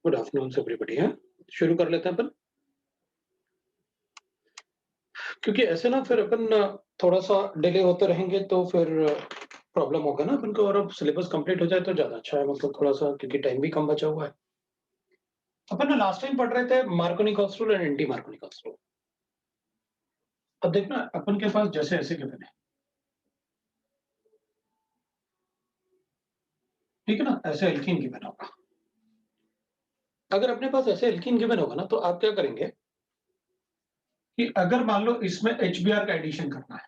Good afternoon everybody है। शुरू कर लेते हैं अपन क्योंकि ऐसे ना फिर अपन थोड़ा-सा डिले होते रहेंगे तो फिर प्रॉब्लम होगा ना अपन को और अब सिलेबस कंप्लीट हो जाए तो ज़्यादा अच्छा है मतलब थोड़ा-सा क्योंकि टाइम भी कम बचा हुआ है। अपन ना लास्ट टाइम पढ़ रहे थे Markovnikov-COX rule and anti Markovnikov-COX rule. अब देखना अपन के पास जैसे ऐसे गिवन है, ठीक है ना? ऐसे एल्कीन गिवन होगा। अगर अपने पास ऐसे एल्कीन गिवन होगा ना तो आप क्या करेंगे कि अगर मान लो इसमें एचबीआर का एडिशन करना है,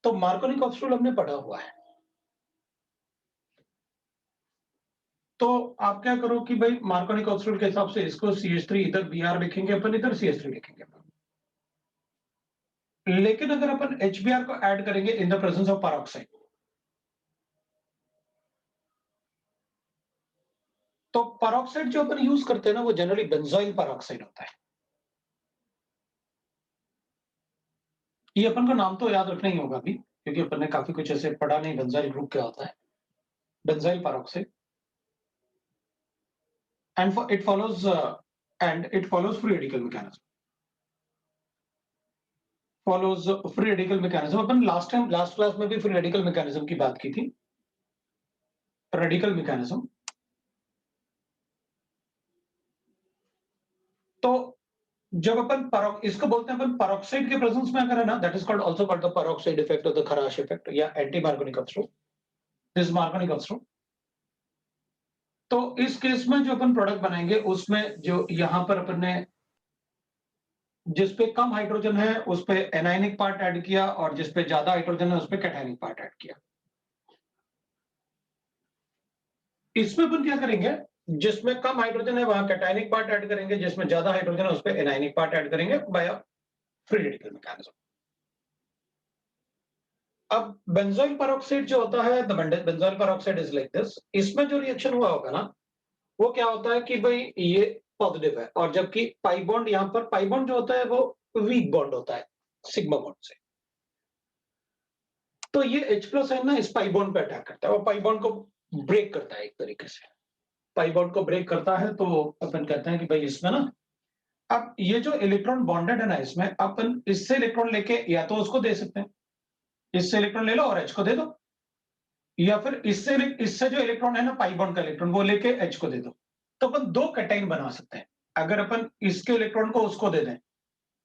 तो मार्कोनी-कॉक्स रूल हमने पढ़ा हुआ है। तो आप क्या करो कि भाई मार्कोनी-कॉक्स रूल के हिसाब से इसको CH3 इधर Br लिखेंगे अपन, इधर CH3 लिखेंगे अपन। लेकिन अगर अपन HBr को ऐड करेंगे in the presence of peroxide, तो पैरोक्साइड जो अपन यूज करते हैं ना वो जनरली बेंजोइल पैरोक्साइड होता है। ये अपन को नाम तो याद रखना ही होगा अभी क्योंकि अपन ने काफी कुछ ऐसे पढ़ा नहीं बेंजोइल ग्रुप क्या होता है। Benzoyl peroxide and it follows free radical mechanism. Follows free radical mechanism. Upon last class में भी फ्री रेडिकल मैकेनिज्म की बात की थी। रेडिकल मैकेनिज्म तो जब अपन इसको बोलते हैं अपन पैरोक्साइड के प्रेजेंस में अगर है ना that is called also called the peroxide effect और द खराश इफेक्ट या anti Markovnikov-COX rule. This Markovnikov-COX rule. तो इस केस में जो अपन प्रोडक्ट बनाएंगे उसमें जो यहां पर अपन ने जिस पे कम हाइड्रोजन है उस पे एनायनिक पार्ट ऐड किया और जिस पे ज्यादा हाइड्रोजन है उस पे कैटायनिक पार्ट ऐड किया। इसमें अपन क्या करेंगे जिसमें कम हाइड्रोजन है वहां कैटायनिक पार्ट ऐड करेंगे, जिसमें ज्यादा हाइड्रोजन है उस पे एनायनिक पार्ट ऐड करेंगे बाय फ्री रेडिकल मैकेनिज्म। अब बेंजोइल पेरोक्साइड जो होता है the benzoyl peroxide is like this. इसमें जो रिएक्शन हुआ होगा ना वो क्या होता है कि भाई ये पॉजिटिव है और जबकि पाई बॉन्ड यहां पर पाई बॉन्ड जो होता है वो वीक बॉन्ड होता है सिग्मा बॉन्ड से। तो ये H प्लस है ना इस पाई बॉन्ड पे अटैक करता है और पाई बॉन्ड को ब्रेक करता है एक तरीके से। पाई बॉन्ड को ब्रेक करता है तो अपन कहते हैं कि भाई इसमें ना अब ये जो इलेक्ट्रॉन बॉन्डेड है ना इसमें अपन इससे इलेक्ट्रॉन लेके या तो उसको दे सकते हैं, इससे इलेक्ट्रॉन ले लो और H को दे दो, या फिर इससे इससे जो इलेक्ट्रॉन है ना पाई बॉन्ड का इलेक्ट्रॉन वो लेके H को दे दो। तो अपन दो कैटाइन बना सकते हैं। अगर अपन इसके इलेक्ट्रॉन को उसको दे दें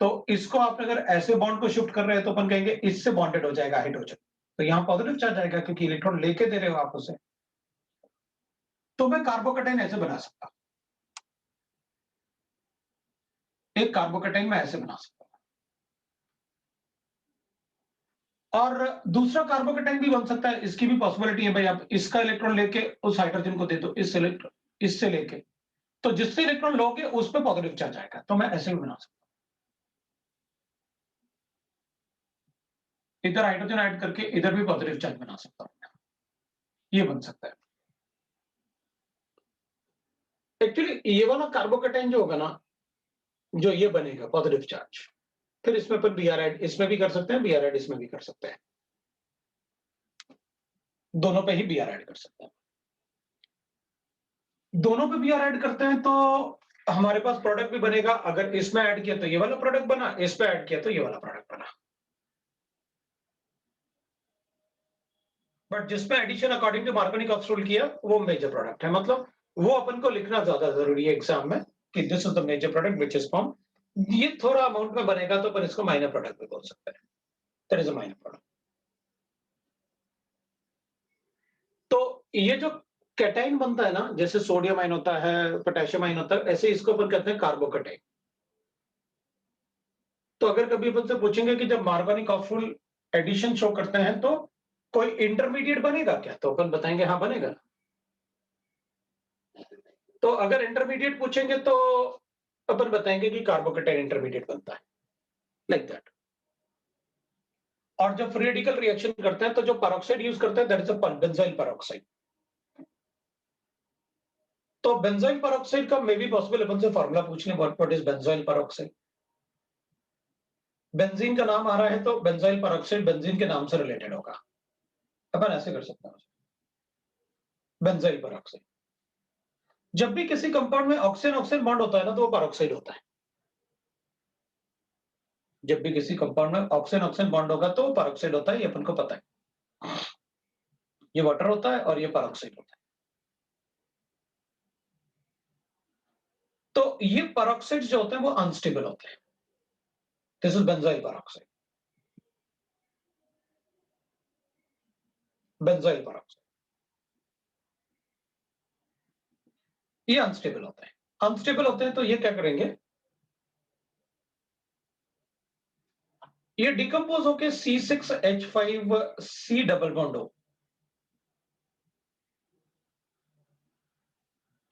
तो इसको आप अगर ऐसे बॉन्ड को शिफ्ट कर रहे हैं तो अपन कहेंगे इससे बॉन्डेड हो जाएगा हाइड्रोजन, तो यहां पॉजिटिव चार्ज आएगा क्योंकि इलेक्ट्रॉन लेके दे रहे हो आप उसे। तो मैं कार्बोकैटाइन ऐसे बना सकता हूं, एक कार्बोकैटाइन मैं ऐसे बना सकता हूं और दूसरा कार्बोकैटाइन भी बन सकता है। इसकी भी पॉसिबिलिटी है भाई आप इसका इलेक्ट्रॉन लेके उस हाइड्रोजन को दे दो, इस इलेक्ट्रॉन इससे लेके, तो जिससे इलेक्ट्रॉन लोगे उस पर पॉजिटिव चार्ज आएगा, तो मैं ऐसे भी बना सकता हूं। इधर हाइड्रोजन ऐड करके इधर भी पॉजिटिव चार्ज बना सकता हूं, ये बन सकता है। एक्चुअली ये वाला कार्बोकैटाइन जो होगा ना जो ये बनेगा पॉजिटिव चार्ज, फिर इसमें अपन Br ऐड इसमें भी कर सकते हैं, Br ऐड इसमें भी कर सकते हैं, दोनों पे ही Br ऐड कर सकते हैं। दोनों पे Br ऐड करते हैं तो हमारे पास प्रोडक्ट भी बनेगा। अगर इसमें ऐड किया तो ये वाला प्रोडक्ट बना, इस पे ऐड किया तो ये वाला प्रोडक्ट बना। बट जिसमें addition according to Markovnikov rule किया वो मेजर प्रोडक्ट है, मतलब वो अपन को लिखना ज्यादा जरूरी है एग्जाम में कि this is the major product which is form. ये थोड़ा अमाउंट में बनेगा तो अपन इसको माइनर प्रोडक्ट भी बोल सकते हैं। That is a minor product. तो ये जो कैटाइन बनता है ना जैसे सोडियम आयन होता है, पोटेशियम आयन होता है, ऐसे इसको अपन कहते हैं कार्बोकैटाइन। तो अगर कभी अपन से पूछेंगे कि जब मार्कोनी-कॉक्स रूल एडिशन शो करते हैं तो कोई इंटरमीडिएट बनेगा क्या, तो अपन बताएंगे हाँ बनेगा। तो अगर इंटरमीडिएट पूछेंगे तो अपन बताएंगे कि कार्बोकैटाइन इंटरमीडिएट बनता है, लाइक दैट। और जब फ्री रेडिकल रिएक्शन करते हैं तो जो पेरोक्साइड यूज करते हैं that is a benzyl peroxide. तो बेंजाइल पेरोक्साइड का मे बी पॉसिबल अपन से फार्मूला पूछ लें what is benzyl peroxide. Benzene का नाम आ रहा है तो बेंजाइल पेरोक्साइड बेंजीन के नाम से रिलेटेड होगा, अपन ऐसे कर सकते हैं बेंजाइल पेरोक्साइड। जब भी किसी कंपाउंड में ऑक्सीजन ऑक्सीजन बॉन्ड होता है ना, तो वो पेरोक्साइड होता है। जब भी किसी कंपाउंड में ऑक्सीजन ऑक्सीजन बॉन्ड होगा तो वो पेरोक्साइड होता है, ये अपन को पता है। ये वाटर होता है और ये पेरोक्साइड होता है। तो ये पेरोक्साइड जो होते हैं वो अनस्टेबल होते हैं। This is benzyl peroxide. Benzyl peroxide ये अनस्टेबल होते हैं। अनस्टेबल होते हैं तो ये क्या करेंगे, ये डिकम्पोज होके C6H5C डबल बॉन्ड हो,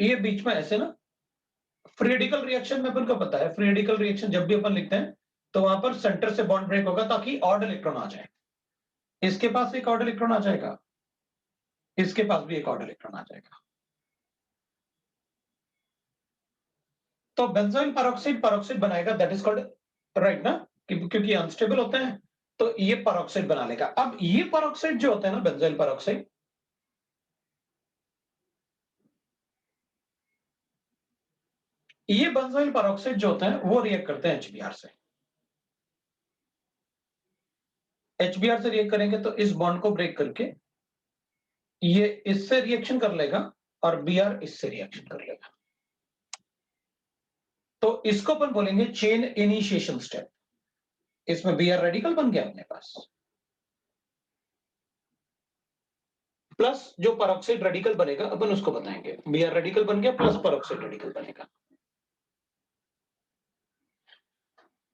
ये बीच में ऐसे ना, फ्री रेडिकल रिएक्शन में अपन को पता है, फ्री रेडिकल रिएक्शन जब भी अपन लिखते हैं तो वहां पर सेंटर से बॉन्ड ब्रेक होगा ताकि ऑड इलेक्ट्रॉन आ जाए। इसके पास एक ऑड इलेक्ट्रॉन आ जाएगा, इसके पास भी एक ऑड इलेक्ट्रॉन आ जाएगा। तो बेंजोइल पेरोक्साइड पेरोक्साइड बनाएगा, दैट इज कॉल्ड, राइट ना, क्योंकि अनस्टेबल होते हैं तो ये पेरोक्साइड बना लेगा। अब ये पेरोक्साइड जो होता है ना, बेंजोइल पेरोक्साइड, ये बेंजोइल पेरोक्साइड जो होता है वो रिएक्ट करते हैं HBr से। HBr से रिएक्ट करेंगे तो इस बॉन्ड को ब्रेक करके ये इससे रिएक्शन कर लेगा और Br इससे रिएक्शन कर लेगा। तो इसको अपन बोलेंगे चेन इनिशिएशन स्टेप। इसमें Br रेडिकल बन गया अपने पास, प्लस जो पेरोक्साइड रेडिकल बनेगा अपन उसको बताएंगे। Br रेडिकल बन गया प्लस पेरोक्साइड रेडिकल बनेगा।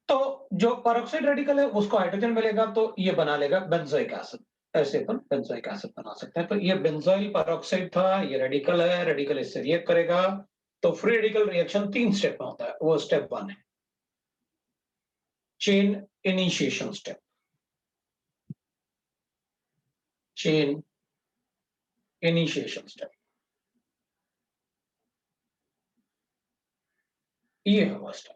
तो जो पेरोक्साइड रेडिकल है उसको हाइड्रोजन मिलेगा तो ये बना लेगा बेंजोइक एसिड। ऐसे अपन बेंजोइक एसिड बना सकते हैं। तो ये बेंजोइल पेरोक्साइड था, ये रेडिकल है, रेडिकल इससे रिएक्ट करेगा। तो फ्री रेडिकल रिएक्शन 3 स्टेप में होता है, वो स्टेप 1 है chain initiation step. Chain initiation step ये है वो स्टेप।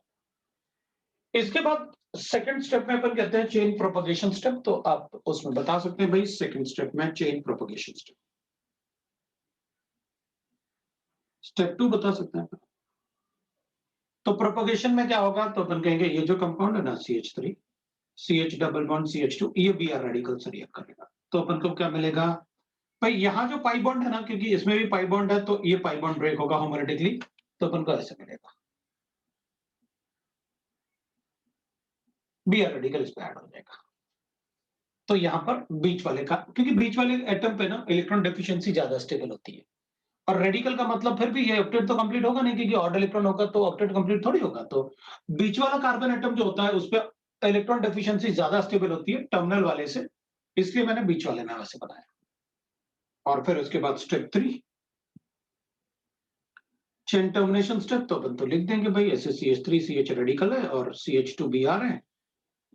इसके बाद सेकंड स्टेप में अपन कहते हैं चेन प्रोपगेशन स्टेप। तो आप उसमें बता सकते हैं भाई सेकंड स्टेप में चेन प्रोपगेशन स्टेप। स्टेप 2 बता सकते हैं। तो प्रोपगेशन में क्या होगा, तो अपन कहेंगे ये जो कंपाउंड है ना CH3 CH double bond CH2 ये Br रेडिकल से रिएक्ट करेगा। तो अपन को क्या मिलेगा भाई, यहाँ जो पाई बॉन्ड है ना, क्योंकि इसमें भी पाई बॉन्ड है तो ये पाई बॉन्ड ब्रेक होगा होमोरेटिकली, तो अपन को ऐसे मिलेगा Br रेडिकल इस पे ऐड हो जाएगा। तो यहाँ पर बीच वाले का, क्योंकि बीच वाले एटम पे ना इलेक्ट्रॉन डेफिशिएंसी ज्यादा स्टेबल होती है, और रेडिकल का मतलब फिर भी ये ऑक्टेट तो कंप्लीट होगा नहीं, क्योंकि ऑड इलेक्ट्रॉन होगा तो ऑक्टेट कंप्लीट थोड़ी होगा। तो बीच वाला कार्बन एटम जो होता है उस पर इलेक्ट्रॉन डेफिशिएंसी ज्यादा स्टेबल होती है टर्मिनल वाले से, इसलिए मैंने बीच वाले में वैसे बनाया। और फिर उसके बाद स्टेप 3 चेन टर्मिनेशन स्टेप। तो अपन तो लिख देंगे भाई ऐसे CH3CH रेडिकल है और CH2Br है,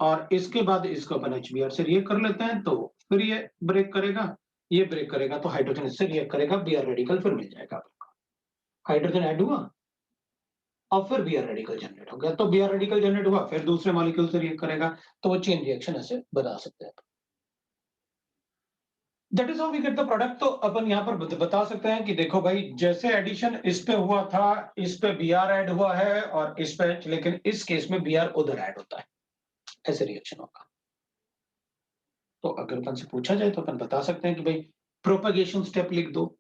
और इसके बाद इसको अपन HBr से रिएक्ट कर लेते हैं, तो फिर ये ब्रेक करेगा, ये ब्रेक करेगा तो हाइड्रोजन इससे रिएक्ट करेगा, Br रेडिकल फिर मिल जाएगा। हाइड्रोजन ऐड हुआ और फिर Br रेडिकल जनरेट हो गया। तो Br रेडिकल जनरेट हुआ फिर दूसरे मॉलिक्यूल से रिएक्ट करेगा, तो वो चेन रिएक्शन ऐसे बना सकते हैं। That is how we get the product. तो अपन यहाँ पर बता सकते हैं कि देखो भाई, जैसे एडिशन इस पे हुआ था, इस पे Br ऐड हुआ है और इस पे, लेकिन इस केस में Br उधर ऐड होता है, ऐसे रिएक्शन होगा। तो अगर अपन से पूछा जाए तो अपन बता सकते हैं कि भाई प्रोपगेशन स्टेप लिख दो,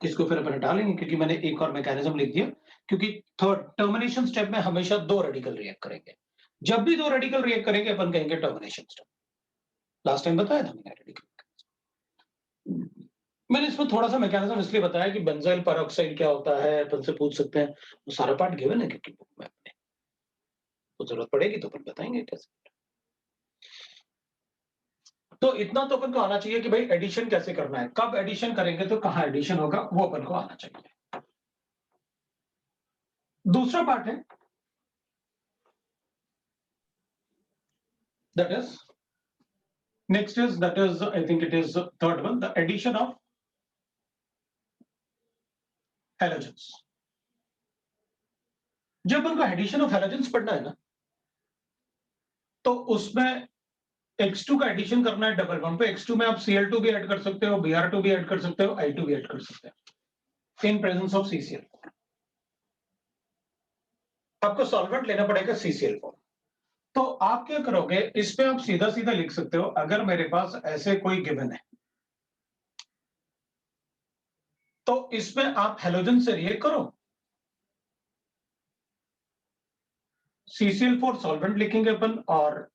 इसको फिर अपन हटा लेंगे क्योंकि मैंने एक और मैकेनिज्म लिख दिया, क्योंकि थर्ड टर्मिनेशन स्टेप में हमेशा 2 रेडिकल रिएक्ट करेंगे। जब भी 2 रेडिकल रिएक्ट करेंगे अपन कहेंगे टर्मिनेशन स्टेप। लास्ट टाइम बताया था मैंने रेडिकल। मैंने इसमें थोड़ा सा मैकेनिज्म इसलिए बताया कि बेंजाइल पेरोक्साइड क्या होता है अपन से पूछ सकते हैं, वो सारा पार्ट गिवन है क्योंकि बुक में अपने, तो जरूरत पड़ेगी तो अपन बताएंगे कैसे। तो इतना तो अपन को आना चाहिए कि भाई एडिशन कैसे करना है, कब एडिशन करेंगे तो कहां एडिशन होगा, वो अपन को आना चाहिए। दूसरा पार्ट है that is next is that is I think it is third one, the addition of halogens। जब उनको एडिशन ऑफ हैलोजेंस पढ़ना है ना, तो उसमें X2 का एडिशन करना है डबल बॉन्ड पे। X2 में आप Cl2 भी ऐड कर सकते हो, Br2 भी ऐड कर सकते हो, I2 भी ऐड कर सकते हो। इन प्रेजेंस ऑफ CCl4। आपको सॉल्वेंट लेना पड़ेगा CCl4। तो आप क्या करोगे, इसमें आप सीधा सीधा लिख सकते हो, अगर मेरे पास ऐसे कोई गिवन है तो इसमें आप हेलोजन से रिएक्ट करो, CCl4 सॉल्वेंट लिखेंगे अपन, और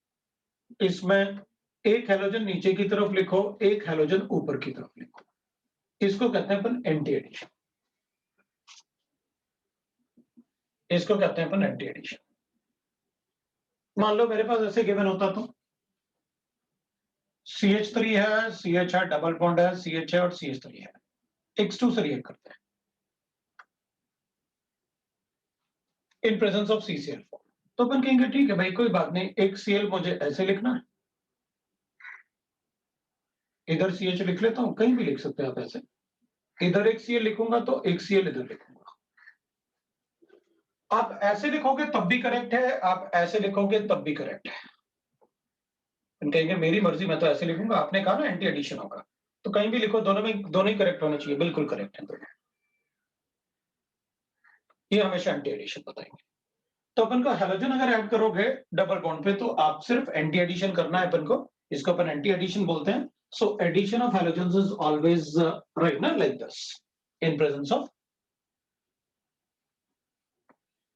इसमें एक हेलोजन नीचे की तरफ लिखो, एक हेलोजन ऊपर की तरफ लिखो। इसको कहते हैं अपन एंटी एडिशन। इसको कहते हैं अपन एंटी एडिशन। मान लो मेरे पास ऐसे गिवन होता तो CH3 है, CH है, डबल बॉन्ड है, CH है और CH3 है, X2 से रिएक्ट करते हैं इन प्रेजेंस ऑफ CCl4। तो अपन कहेंगे ठीक है भाई, कोई बात नहीं, एक Cl मुझे ऐसे लिखना है, इधर CH लिख लेता हूं, कहीं भी लिख सकते हैं आप ऐसे, इधर एक Cl लिखूंगा तो एक Cl इधर लिखूंगा। आप ऐसे लिखोगे तब भी करेक्ट है, आप ऐसे लिखोगे तब भी करेक्ट है। अपन कहेंगे मेरी मर्जी, मैं तो ऐसे लिखूंगा, आपने कहा ना एंटी एडिशन होगा, तो कहीं भी लिखो, दोनों में दोनों ही करेक्ट होने चाहिए, बिल्कुल करेक्ट है दोनों। ये हमेशा एंटी एडिशन बताएंगे। तो अपन को हेलोजन अगर ऐड करोगे डबल बॉन्ड पे, तो आप सिर्फ एंटी एडिशन करना है अपन को, इसको अपन एंटी एडिशन बोलते हैं। So addition of halogens is always right ना, like this, in presence of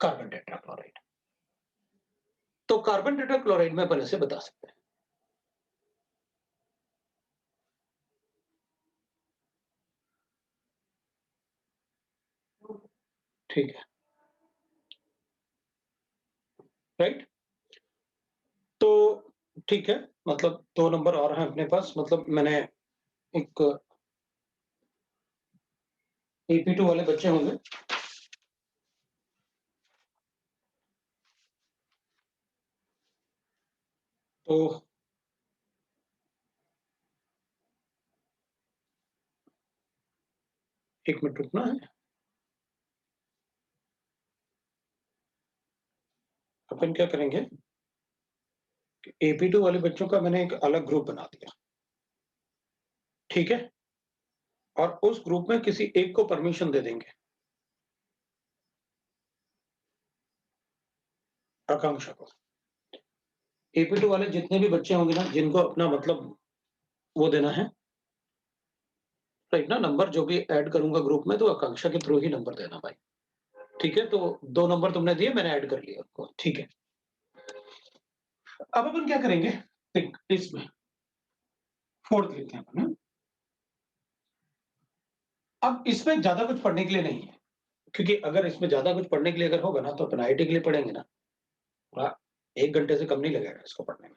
carbon tetrachloride. तो कार्बन टेट्राक्लोराइड में अपन ऐसे बता सकते हैं, ठीक है, राइट। तो ठीक है, मतलब 2 नंबर और हैं अपने पास, मतलब मैंने एक AP2 वाले बच्चे होंगे, तो एक मिनट रुकना है। अपन क्या करेंगे कि AP2 वाले बच्चों का मैंने एक अलग ग्रुप बना दिया, ठीक है, और उस ग्रुप में किसी एक को परमिशन दे देंगे, आकांक्षा को। AP2 वाले जितने भी बच्चे होंगे ना, जिनको अपना मतलब वो देना है, राइट ना, नंबर जो भी ऐड करूंगा ग्रुप में, तो आकांक्षा के थ्रू ही नंबर देना भाई, ठीक है। तो 2 नंबर तुमने दिए, मैंने ऐड कर लिया उनको, ठीक है। अब अपन क्या करेंगे, देख इसमें 4th लिखते हैं अपन, हाँ? अब इसमें ज्यादा कुछ पढ़ने के लिए नहीं है, क्योंकि अगर इसमें ज्यादा कुछ पढ़ने के लिए अगर होगा ना, तो अपन IIT के लिए पढ़ेंगे ना, पूरा 1 घंटे से कम नहीं लगेगा इसको पढ़ने में।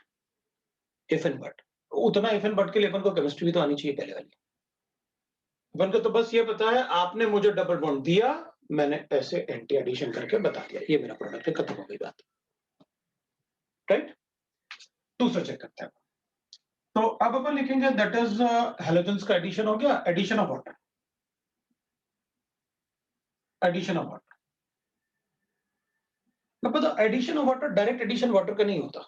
इफ एंड बट, उतना इफ एंड बट के लिए अपन को केमिस्ट्री भी तो आनी चाहिए पहले वाली। अपन को तो बस ये पता है, आपने मुझे डबल बॉन्ड दिया, मैंने ऐसे एंटी एडिशन करके बता दिया, ये मेरा प्रोडक्ट है, खत्म हो गई बात, राइट। दूसरा चेक करते हैं। तो अब अपन लिखेंगे दैट इज हेलोजन्स का एडिशन हो गया, addition of water, addition of water. अब पता, addition of water direct addition water का नहीं होता,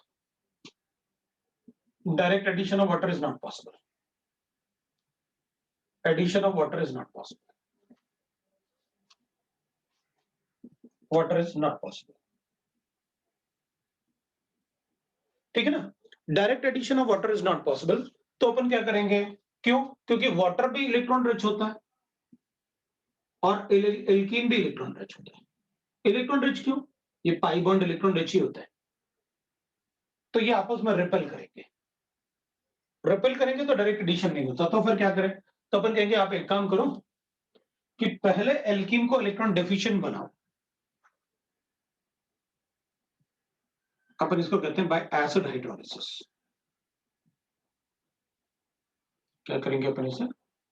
direct addition of water is not possible, addition of water is not possible, water is not possible, ठीक है ना। Direct addition of water is not possible. तो अपन क्या करेंगे, क्यों, क्योंकि वाटर भी इलेक्ट्रॉन रिच होता है और एल्कीन भी इलेक्ट्रॉन रिच होता है। इलेक्ट्रॉन रिच क्यों, ये पाई बॉन्ड इलेक्ट्रॉन रिच ही होता है, तो ये आपस में रिपेल करेंगे, रिपेल करेंगे तो डायरेक्ट एडिशन नहीं होता। तो फिर क्या करें, तो अपन कहेंगे आप एक काम करो कि पहले एल्कीन को इलेक्ट्रॉन डेफिशिएंट बनाओ, अपन इसको कहते हैं बाय एसिड हाइड्रोलिसिस। क्या करेंगे अपन इसे,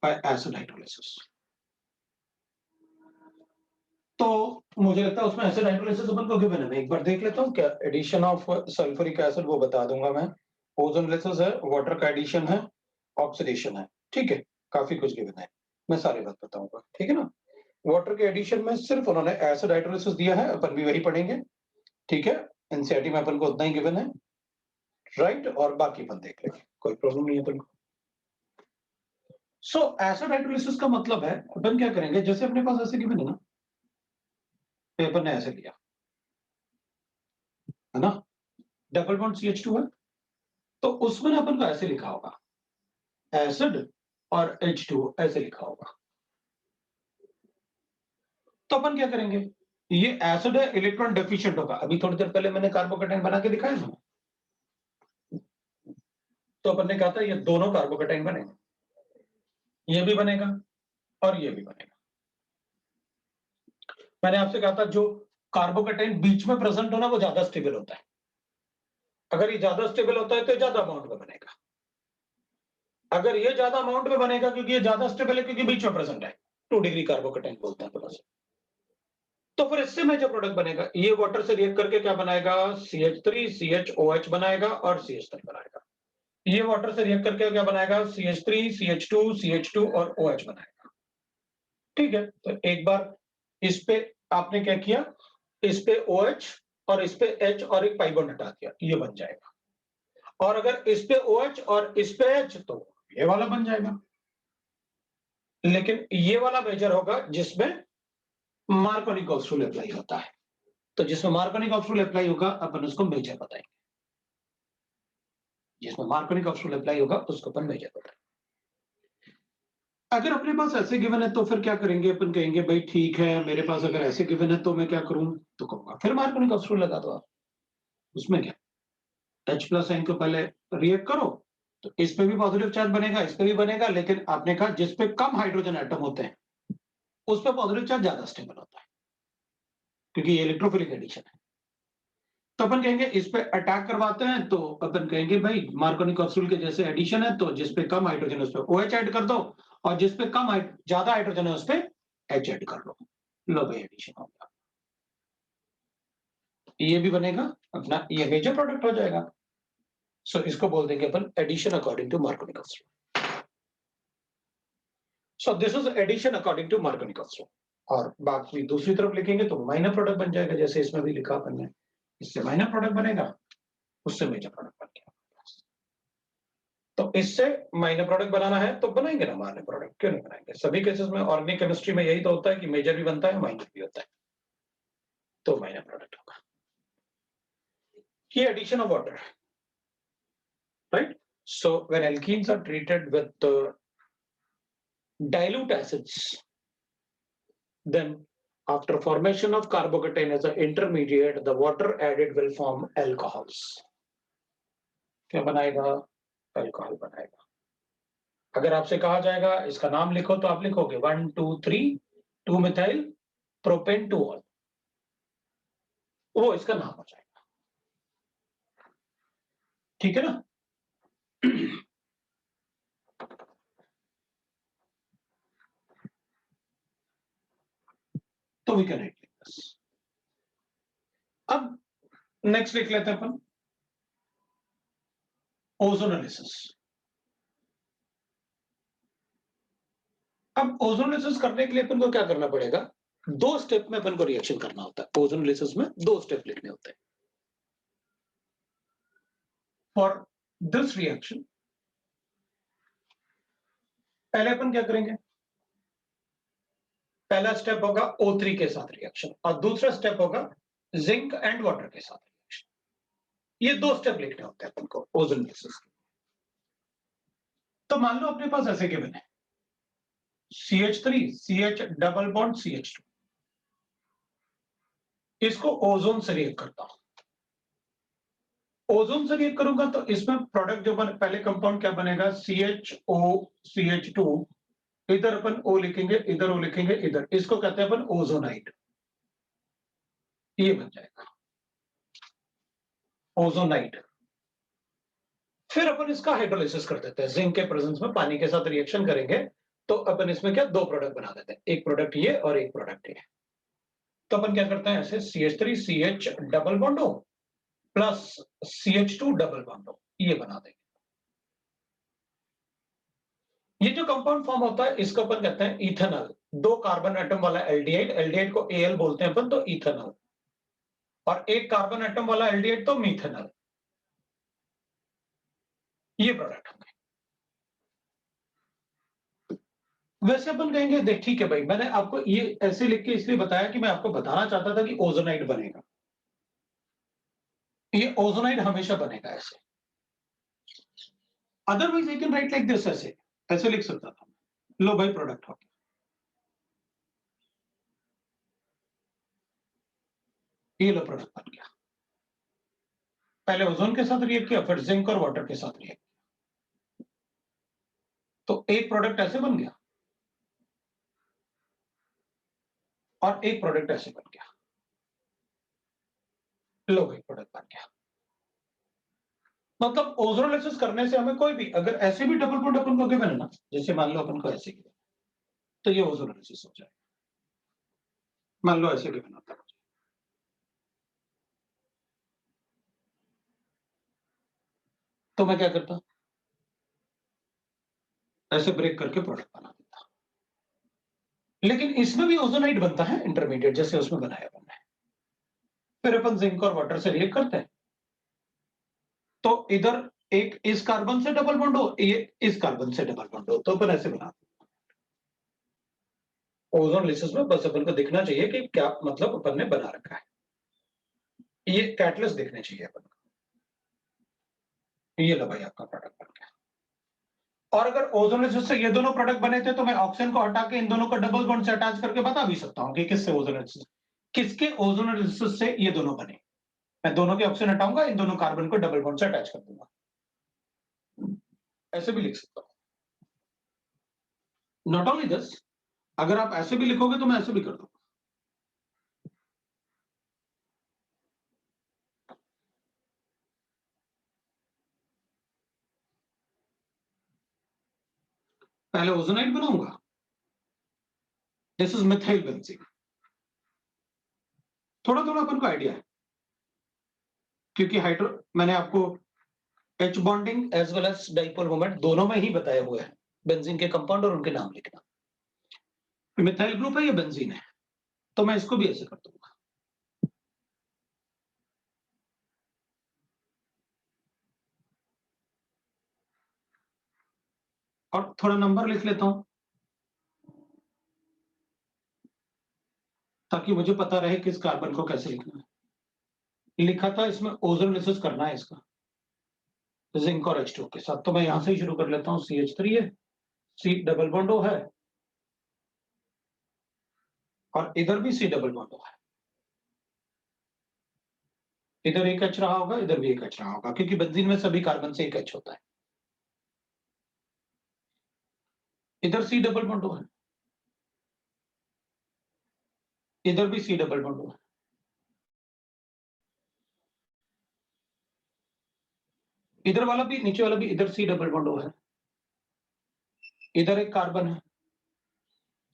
बाय एसिड हाइड्रोलिसिस। तो मुझे लगता है उसमें एसिड हाइड्रोलिसिस अपन को गिवन है, मैं एक बार देख लेता हूँ क्या, एडिशन ऑफ सल्फ्यूरिक एसिड वो बता दूंगा मैं, ओजोनलिसिस है, वाटर का एडिशन है, ऑक्सीडेशन है, ठीक है, काफी कुछ गिवन है, मैं सारी बात बताऊंगा, ठीक है ना। वाटर के एडिशन में सिर्फ उन्होंने एसिड हाइड्रोलिसिस दिया है, अपन भी वही पढ़ेंगे, ठीक है। एनसीईआरटी में अपन को उतना ही गिवन है, राइट, और बाकी अपन देख लेंगे, कोई प्रॉब्लम नहीं है अपन को। सो एसिड हाइड्रोलिसिस का मतलब है अपन क्या करेंगे, जैसे अपने पास ऐसे गिवन है ना, पेपर ने ऐसे लिया है ना, डबल बॉन्ड CH2 है, तो उसमें ना अपन को ऐसे लिखा होगा एसिड और H2 ऐसे लिखा होगा। तो अपन क्या करेंगे, ये एसिड है, इलेक्ट्रॉन डेफिशिएंट होगा। अभी थोड़ी देर पहले मैंने कार्बोकेटाइन बना के दिखाया था, तो अपन ने कहा था ये दोनों कार्बोकेटाइन बनेंगे, ये भी बनेगा और ये भी बनेगा। मैंने आपसे कहा था जो कार्बोकेटाइन बीच में प्रेजेंट होना वो ज्यादा स्टेबल होता है। अगर ये ज्यादा स्टेबल होता है तो ज्यादा अमाउंट में बनेगा। अगर ये ज्यादा अमाउंट में बनेगा क्योंकि ये ज्यादा स्टेबल है, क्योंकि बीच में प्रेजेंट है, 2 डिग्री कार्बोकेटाइन बोलते हैं प्लस। तो फिर इससे में जो प्रोडक्ट बनेगा, ये वाटर से रिएक्ट करके क्या बनाएगा, CH3 CHOH बनाएगा और CH3 बनाएगा। ये वाटर से रिएक्ट करके क्या बनाएगा, CH3 CH2 CH2 और OH बनाएगा। ठीक है, तो एक बार इस पे आपने क्या किया, इस पे OH और इस पे H और एक पाई बॉन्ड हटा दिया, ये बन जाएगा। और अगर इस पे OH और इस पे H तो ये वाला बन जाएगा। लेकिन ये वाला मेजर होगा जिसमें मार्कोनी ऑफ रूल अप्लाई होता है। तो जिसमें मार्कोनी ऑफ रूल अप्लाई होगा अपन उसको मेजर बताएंगे, जिसमें मार्कोनी ऑफ रूल अप्लाई होगा उसको अपन मेजर बताएंगे। अगर अपने पास ऐसे गिवन है तो फिर क्या करेंगे, अपन कहेंगे भाई ठीक है, मेरे पास अगर ऐसे गिवन है तो मैं क्या करूं, तो कहूंगा फिर मार्कोनी ऑफ रूल लगा दो आप। उसमें क्या, H प्लस साइन को पहले रिएक्ट करो, तो इस पे भी पॉजिटिव चार्ज बनेगा, इस पे भी बनेगा, लेकिन आपने कहा जिस पे कम हाइड्रोजन एटम होते हैं उस पे पॉजिटिव चार्ज ज्यादा स्टेबल होता है, क्योंकि ये इलेक्ट्रोफिलिक एडिशन है। तो अपन कहेंगे इस पे अटैक करवाते हैं, तो अपन कहेंगे भाई मार्कोनी कैप्सूल के जैसे एडिशन है, तो जिस पे कम हाइड्रोजन है उस पे OH ऐड कर दो, और जिस पे ज्यादा हाइड्रोजन है उस पे H ऐड कर लो। लो भाई एडिशन हो गया, ये भी बनेगा अपना, ये मेजर प्रोडक्ट हो जाएगा। सो इसको बोल देंगे अपन addition according to Marconi capsule. So this is addition according to Marconi capsule. और बाकी दूसरी तरफ लिखेंगे तो माइनर प्रोडक्ट बन जाएगा, जैसे इसमें भी लिखा अपन ने, इससे माइनर प्रोडक्ट बनेगा, उससे मेजर प्रोडक्ट बन गया। तो इससे माइनर प्रोडक्ट बनाना है तो बनाएंगे ना माइनर प्रोडक्ट, क्यों नहीं बनाएंगे। सभी केसेस में ऑर्गेनिक केमिस्ट्री में यही तो होता है कि मेजर भी बनता है माइनर भी होता है, तो माइनर प्रोडक्ट होगा। ये addition of water, right. So when alkenes are treated with dilute acids, then after formation of carbocation as an intermediate, the water added will form alcohols. क्या बनाएगा, अल्कोहल बनाएगा। अगर आपसे कहा जाएगा इसका नाम लिखो तो आप लिखोगे 1 2 3 2 मिथाइल प्रोपेन 2 ऑल, वो इसका नाम हो जाएगा। ठीक है ना। तो we can write like this. अब नेक्स्ट लिख लेते हैं अपन ओजोनोलिसिस। अब ओजोनोलिसिस करने के लिए अपन को क्या करना पड़ेगा, 2 स्टेप में अपन को रिएक्शन करना होता है। ओजोनोलिसिस में 2 स्टेप लिखने होते हैं। फॉर दिस रिएक्शन पहले अपन क्या करेंगे, पहला स्टेप होगा O3 के साथ रिएक्शन, और दूसरा स्टेप होगा जिंक एंड वाटर के साथ रिएक्शन। ये 2 स्टेप लिखने होते हैं अपन को ओजोनोलिसिस। तो मान लो अपने पास ऐसे गिवन है CH3 CH double bond CH2, इसको ओजोन से रिएक्ट करता हूं। ओजोन से रिएक्ट करूंगा तो इसमें प्रोडक्ट जो पहले कंपाउंड क्या बनेगा, CHO CH2, इधर अपन O लिखेंगे, इधर O लिखेंगे, इधर, इसको कहते हैं अपन ओजोनाइड, ये बन जाएगा ओजोनाइड। फिर अपन इसका हाइड्रोलिसिस कर देते हैं, जिंक के प्रेजेंस में पानी के साथ रिएक्शन करेंगे, तो अपन इसमें क्या 2 प्रोडक्ट बना देते हैं, एक प्रोडक्ट ये और एक प्रोडक्ट ये। तो अपन क्या करते हैं, ऐसे CH3 CH double bond O plus CH2 double bond O, ये बना देंगे। ये जो कंपाउंड फॉर्म होता है इसको अपन कहते हैं इथेनॉल। 2 कार्बन एटम वाला एल्डिहाइड, एल्डिहाइड को Al बोलते हैं अपन, तो इथेनॉल, और 1 कार्बन एटम वाला एल्डिहाइड तो मीथेनॉल, ये प्रोडक्ट होंगे। वैसे अपन कहेंगे देख ठीक है भाई, मैंने आपको ये ऐसे लिख के इसलिए बताया कि मैं आपको बताना चाहता था कि ओजोनाइड बनेगा, ये ओजोनाइड हमेशा बनेगा ऐसे। Otherwise I can write like this, ऐसे ऐसे लिख सकता था, लो भाई प्रोडक्ट हो गया, ये लो प्रोडक्ट बन गया। पहले ओजोन के साथ रिएक्ट किया, फिर जिंक और वाटर के साथ रिएक्ट, तो एक प्रोडक्ट ऐसे बन गया और एक प्रोडक्ट ऐसे बन गया, लो भाई प्रोडक्ट बन गया। मतलब ओजोनोलिसिस करने से हमें कोई भी अगर ऐसे भी डबल बॉन्ड अपन को गिवन है ना, जैसे मान लो अपन को ऐसे गिवन, तो ये ओजोनोलिसिस हो जाएगा। मान लो ऐसे गिवन होता है, तो मैं क्या करता, ऐसे ब्रेक करके प्रोडक्ट बना देता। लेकिन इसमें भी ओजोनाइड बनता है इंटरमीडिएट, जैसे उसमें बनाया अपन ने। फिर अपन जिंक और वाटर से रिएक्ट करते हैं, तो इधर एक इस कार्बन से डबल बॉन्ड हो, ये इस कार्बन से डबल बॉन्ड हो, तो अपन ऐसे बनाते हैं। ओजोनोलिसिस में बस अपन को दिखना चाहिए कि क्या मतलब अपन ने बना रखा है, ये कैटलिस्ट दिखने चाहिए अपन को। ये लो भाई आपका प्रोडक्ट बन गया। और अगर ओजोनोलिसिस से ये दोनों प्रोडक्ट बने थे, तो मैं ऑक्सीजन को हटा के इन दोनों को डबल बॉन्ड से अटैच करके बता भी सकता हूँ कि किससे ओजोनोलिसिस, किसके ओजोनोलिसिस से ये दोनों बने। मैं दोनों के ऑक्सीजन हटाऊंगा, इन दोनों कार्बन को डबल बॉन्ड से अटैच कर दूंगा, ऐसे भी लिख सकता हूं। नॉट ओनली दिस, अगर आप ऐसे भी लिखोगे तो मैं ऐसे भी कर दूंगा। पहले ओजोनाइड बनाऊंगा, दिस इज मिथाइल बेंजीन। थोड़ा थोड़ा अपन को आइडिया है, क्योंकि हाइड्रो मैंने आपको H bonding as well as dipole moment दोनों में ही बताए हुए हैं, बेंजीन के कंपाउंड और उनके नाम लिखना। मिथाइल ग्रुप है, ये बेंजीन है, तो मैं इसको भी ऐसे कर दूंगा। और थोड़ा नंबर लिख लेता हूं, ताकि मुझे पता रहे किस कार्बन को कैसे लिखना है। लिखा था इसमें ओजोनोलिसिस करना है इसका, जिंक और H2 के साथ, तो मैं यहां से ही शुरू कर लेता हूं। CH3 है, C डबल बॉन्ड O है, और इधर भी C डबल बॉन्ड O है। इधर एक H रहा होगा, इधर भी एक H रहा होगा, क्योंकि बेंजीन में सभी कार्बन से एक H होता है। इधर C डबल बॉन्ड O है, इधर भी C डबल बॉन्ड O है। इधर वाला भी, नीचे वाला भी, इधर C डबल बॉन्ड O है। इधर एक कार्बन है,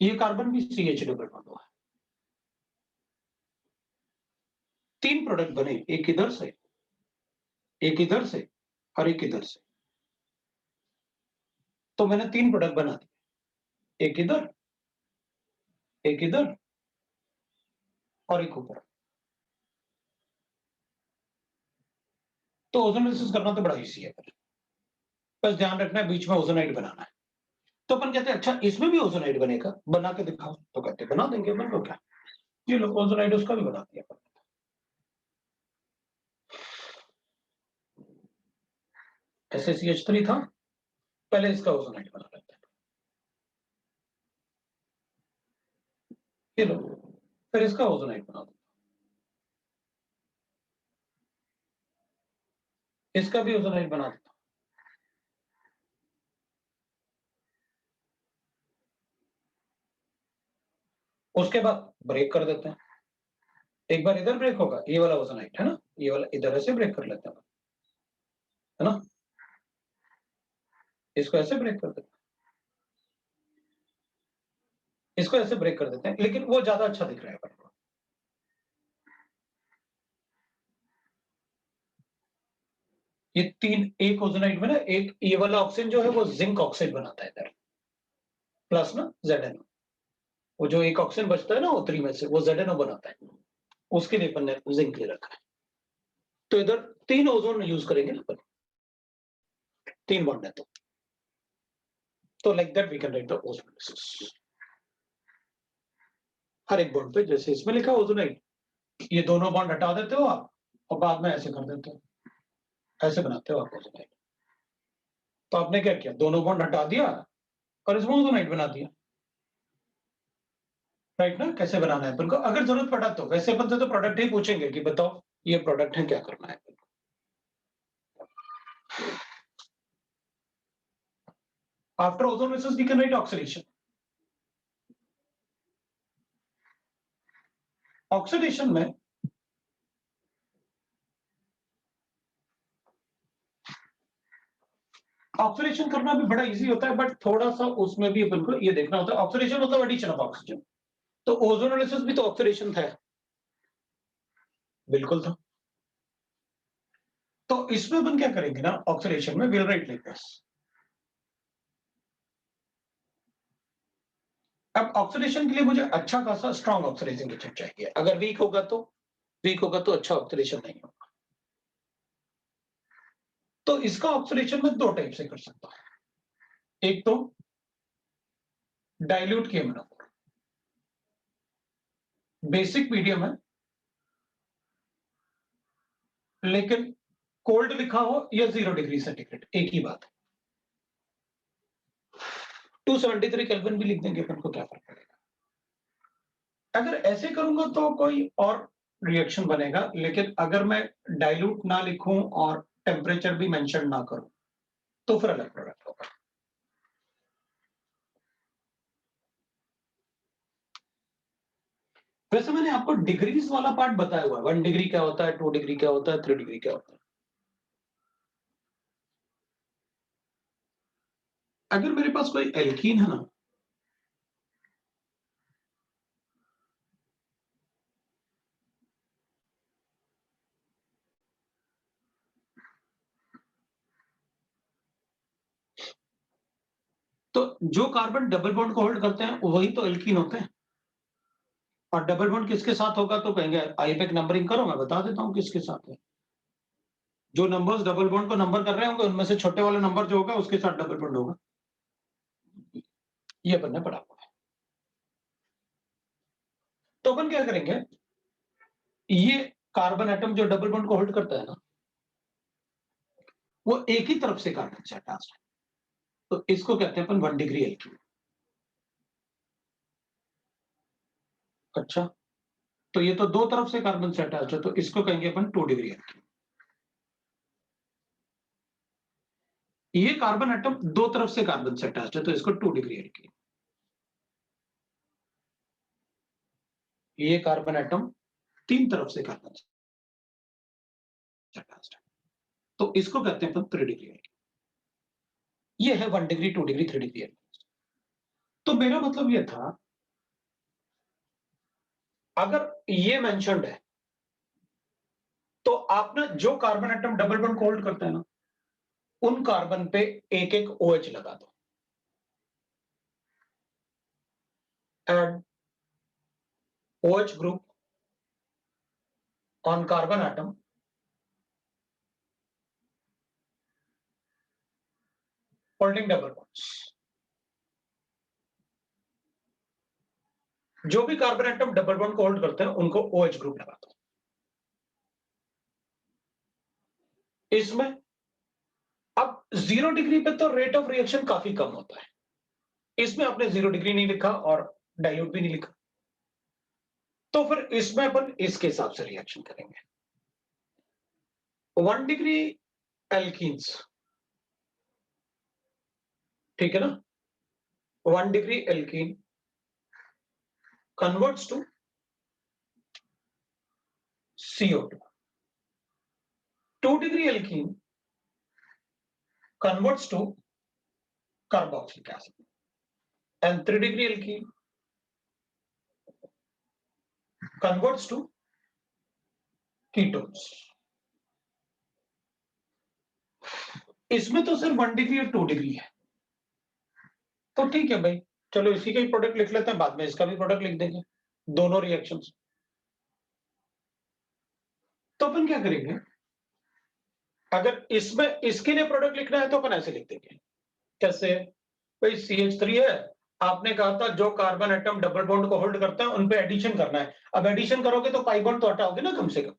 ये कार्बन भी CH डबल बॉन्ड O है। तीन प्रोडक्ट बने, एक इधर से, एक इधर से, और एक इधर से। तो मैंने तीन प्रोडक्ट बना दिए, एक इधर, एक इधर, और एक ऊपर। तो ओजोनोलिसिस करना तो बड़ा इजी है, बस ध्यान रखना है बीच में ओजोनाइड बनाना है। तो अपन कहते हैं अच्छा इसमें भी ओजोनाइड बनेगा, बना के दिखाओ, तो कहते हैं बना देंगे अपन को, क्या ये लोग ओजोनाइड उसका भी बना दिया अपन। SaCH3 था, पहले इसका ओजोनाइड बना लेते हैं, ये लो, फिर इसका ओजोनाइड बना दो, इसका भी ओजोनाइड बना देता। उसके बाद ब्रेक कर देते हैं, एक बार इधर ब्रेक होगा, ये वाला ओजोनाइड है ना, ये वाला इधर ऐसे ब्रेक कर लेते हैं, है ना, इसको ऐसे ब्रेक कर देते हैं, इसको ऐसे ब्रेक कर देते हैं, लेकिन वो ज्यादा अच्छा दिख रहा है अपन को। ये तीन, एक ओजोनाइड में ना, एक ये वाला ऑक्सीजन जो है वो जिंक ऑक्साइड बनाता है इधर, प्लस ना ZnO, वो जो एक ऑक्सीजन बचता है ना O3 में से, वो ZnO बनाता है, उसके लिए अपन ने जिंक ले रखा है। तो इधर तीन ओजोन यूज करेंगे ना अपन, तीन बॉन्ड है तो तो like that we can write the ozonolysis. हर एक बॉन्ड पे जैसे इसमें लिखा ओजोनाइट, ये दोनों बॉन्ड हटा देते हो आप और बाद में ऐसे कर देते हो, ऐसे बनाते हो आप ओजोनाइट। तो आपने क्या किया, दोनों बॉन्ड हटा दिया और इसमें ओजोनाइट बना दिया, राइट ना? कैसे बनाना है अपन को, अगर जरूरत पड़ा तो। वैसे अपन से तो प्रोडक्ट ही पूछेंगे कि बताओ ये प्रोडक्ट है, क्या करना है। After ozonolysis we can write oxidation. Oxidation में ऑक्सीडेशन करना भी बड़ा इजी होता है, बट थोड़ा सा उसमें भी अपन को ये देखना होता है। ऑक्सीडेशन होता है एडिशन ऑफ ऑक्सीजन, तो ओजोनोलाइसिस भी तो ऑक्सीडेशन था, बिल्कुल था। तो इसमें अपन क्या करेंगे ना, ऑक्सीडेशन में विल राइट लाइक दिस। अब ऑक्सीडेशन के लिए मुझे अच्छा खासा स्ट्रॉन्ग ऑक्सीडाइजिंग एजेंट चाहिए, अगर वीक होगा तो अच्छा ऑक्सीडेशन नहीं होगा। तो इसका ऑक्सीडेशन मैं दो टाइप से कर सकता हूं। एक तो डाइल्यूट KMnO4, बेसिक मीडियम है, लेकिन कोल्ड लिखा हो या 0 डिग्री सेंटीग्रेड एक ही बात है। 273 केल्विन भी लिख देंगे, अपन को क्या फर्क पड़ेगा। अगर ऐसे करूंगा तो कोई और रिएक्शन बनेगा, लेकिन अगर मैं डाइल्यूट ना लिखूं और टेम्परेचर भी मेंशन ना करूं तो फिर अलग प्रोडक्ट होगा। वैसे मैंने आपको डिग्रीज वाला पार्ट बताया हुआ है, 1 डिग्री क्या होता है, 2 डिग्री क्या होता है, 3 डिग्री क्या होता है। अगर मेरे पास कोई एल्कीन है ना, तो जो कार्बन डबल बॉन्ड को होल्ड करते हैं वही तो एल्कीन होते हैं। और डबल बॉन्ड किसके साथ होगा, तो कहेंगे आईपेक नंबरिंग करो, मैं बता देता हूं किसके साथ है। जो नंबर्स डबल बॉन्ड को नंबर कर रहे होंगे उनमें से छोटे वाला नंबर जो होगा उसके साथ डबल बॉन्ड होगा। ये अपन ने पढ़ा हुआ है। तो अपन क्या करेंगे, ये कार्बन एटम जो डबल बॉन्ड को होल्ड करता है ना, वो एक ही तरफ से कार्बन से अटैच्ड है, तो इसको कहते हैं अपन 1 डिग्री एल्कीन। अच्छा, तो ये तो दो तरफ से कार्बन से अटैच है, तो इसको कहेंगे अपन 2 डिग्री एल्कीन। ये कार्बन एटम दो तरफ से कार्बन से अटैच है, तो इसको 2 डिग्री एल्कीन। ये कार्बन एटम तीन तरफ से कार्बन से अटैच है, तो इसको कहते हैं अपन 3 डिग्री एल्कीन। ये है 1 डिग्री, 2 डिग्री, 3 डिग्री एल्कीन। तो मेरा मतलब ये था, अगर ये मेंशन्ड है तो आप ना जो कार्बन एटम डबल बॉन्ड को होल्ड करते हैं ना, उन कार्बन पे एक एक OH लगा दो। Add OH group on carbon atom holding double bonds. जो भी कार्बन एटम डबल बॉन्ड को होल्ड करते हैं उनको OH ग्रुप लगा दो। इसमें अब 0 डिग्री पे तो रेट ऑफ रिएक्शन काफी कम होता है, इसमें आपने 0 डिग्री नहीं लिखा और डाइल्यूट भी नहीं लिखा, तो फिर इसमें अपन इसके हिसाब से रिएक्शन करेंगे। 1 डिग्री एल्कीन्स, ठीक है ना, 1 degree alkene converts to CO2। 2 degree alkene converts to carboxylic acid, and 3 degree alkene converts to ketones। इसमें तो सिर्फ 1 डिग्री और 2 डिग्री है, तो ठीक है भाई, चलो इसी का ही प्रोडक्ट लिख लेते हैं, बाद में इसका भी प्रोडक्ट लिख देंगे, दोनों रिएक्शंस। तो अपन क्या करेंगे, अगर इसमें इसके लिए प्रोडक्ट लिखना है तो अपन ऐसे लिख देंगे, कैसे, भाई CH3 है, आपने कहा था जो कार्बन एटम डबल बॉन्ड को होल्ड करते हैं उन पे एडिशन करना है। अब एडिशन करोगे तो पाई बॉन्ड तो हटाओगे ना कम से कम।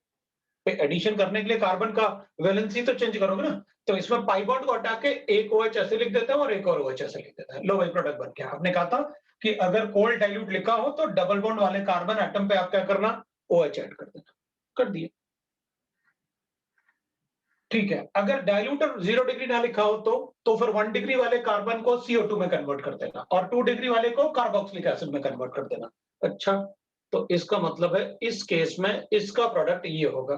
एडिशन करने के लिए कार्बन का वैलेंसी तो चेंज करोगे ना। तो इसमें पाई बॉन्ड को हटा के एक OH ऐसे लिख देते हैं और एक और OH ऐसे लिख देते हैं। लो भाई प्रोडक्ट बन गया। आपने कहा था कि अगर कोल्ड डाइल्यूट लिखा हो तो डबल बॉन्ड वाले कार्बन एटम पे आप क्या करना, OH ऐड कर देना। कर दिए। ठीक है, अगर डाइल्यूट और 0 डिग्री ना लिखा हो तो फिर 1 डिग्री वाले कार्बन को CO2 में कन्वर्ट कर देना और 2 डिग्री वाले को कार्बोक्सिलिक एसिड में कन्वर्ट कर देना। अच्छा, तो इसका मतलब है इस केस में इसका प्रोडक्ट ये होगा।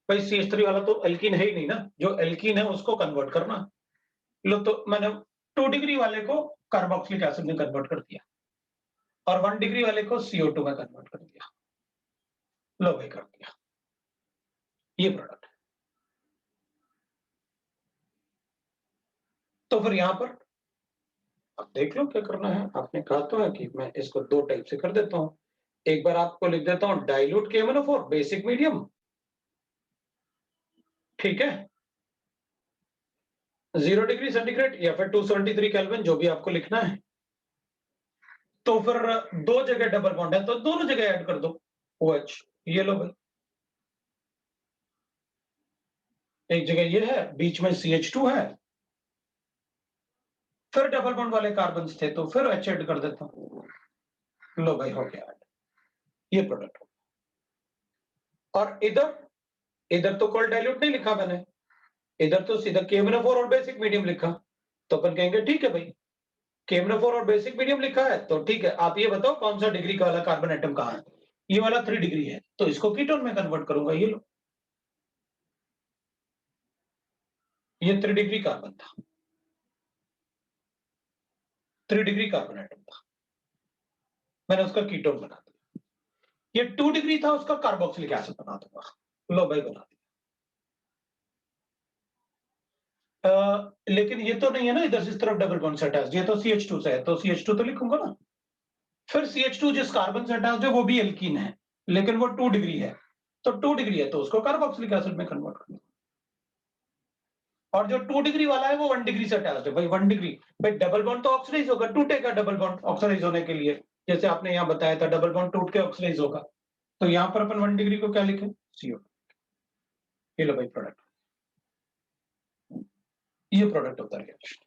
भाई CH3 वाला तो एल्कीन है ही नहीं ना, जो एल्कीन है उसको कन्वर्ट करना। लो, तो मैंने 2 डिग्री वाले को कार्बोक्सिलिक एसिड में कन्वर्ट कर दिया और 1 डिग्री वाले को CO2 में कन्वर्ट कर दिया। लो भाई, कर दिया। ये प्रोडक्ट। तो फिर यहां पर अब देख लो क्या करना है। आपने कहा तो है कि मैं इसको 2 टाइप से कर देता हूं। एक बार आपको लिख देता हूं डाइल्यूट KMnO4 बेसिक मीडियम, ठीक है, 0 डिग्री सेंटीग्रेड या फिर 273 केल्विन, जो भी आपको लिखना है। तो फिर 2 जगह डबल बॉन्ड है तो दोनों जगह ऐड कर दो OH। ये लो भाई, एक जगह ये है, बीच में CH2 है, फिर डबल बॉन्ड वाले कार्बन थे तो फिर H ऐड कर देता हूं। लो भाई, हो गया। ये प्रोडक्ट। और इधर इधर तो कोल्ड डाइल्यूट नहीं लिखा मैंने, इधर तो सीधा KMnO4 और बेसिक मीडियम लिखा। तो अपन कहेंगे ठीक है भाई, KMnO4 और बेसिक मीडियम लिखा है तो ठीक है, आप ये बताओ कौन सा डिग्री का वाला कार्बन एटम कहां है। ये वाला 3 डिग्री है तो इसको कीटोन में कन्वर्ट करूंगा। ये लो, ये 3 डिग्री कार्बन था, 3 डिग्री कार्बन एटम था, मैंने उसका कीटोन बना दिया। ये 2 डिग्री था, उसका कार्बोक्सिलिक एसिड बना दूंगा। लो भाई, बना दिया। लेकिन ये तो नहीं है ना, इधर से इस तरफ डबल बॉन्ड से अटैच, ये तो CH2 से है तो CH2 तो लिखूंगा ना। फिर CH2 जिस कार्बन से अटैच है वो भी एल्कीन है, लेकिन वो 2 डिग्री है। तो 2 डिग्री है तो उसको कार्बोक्सिलिक एसिड में कन्वर्ट करना। और जो 2 डिग्री वाला है वो 1 डिग्री से अटैच्ड है। भाई 1 डिग्री, भाई डबल बॉन्ड तो ऑक्सीडाइज होगा, टूटेगा डबल बॉन्ड ऑक्सीडाइज होने के लिए। जैसे आपने यहाँ बताया था डबल बॉन्ड टूट के ऑक्सीडाइज होगा। तो यहाँ पर अपन 1 डिग्री को क्या लिखें, CO। ये लो भाई प्रोडक्ट, ये product of the reaction,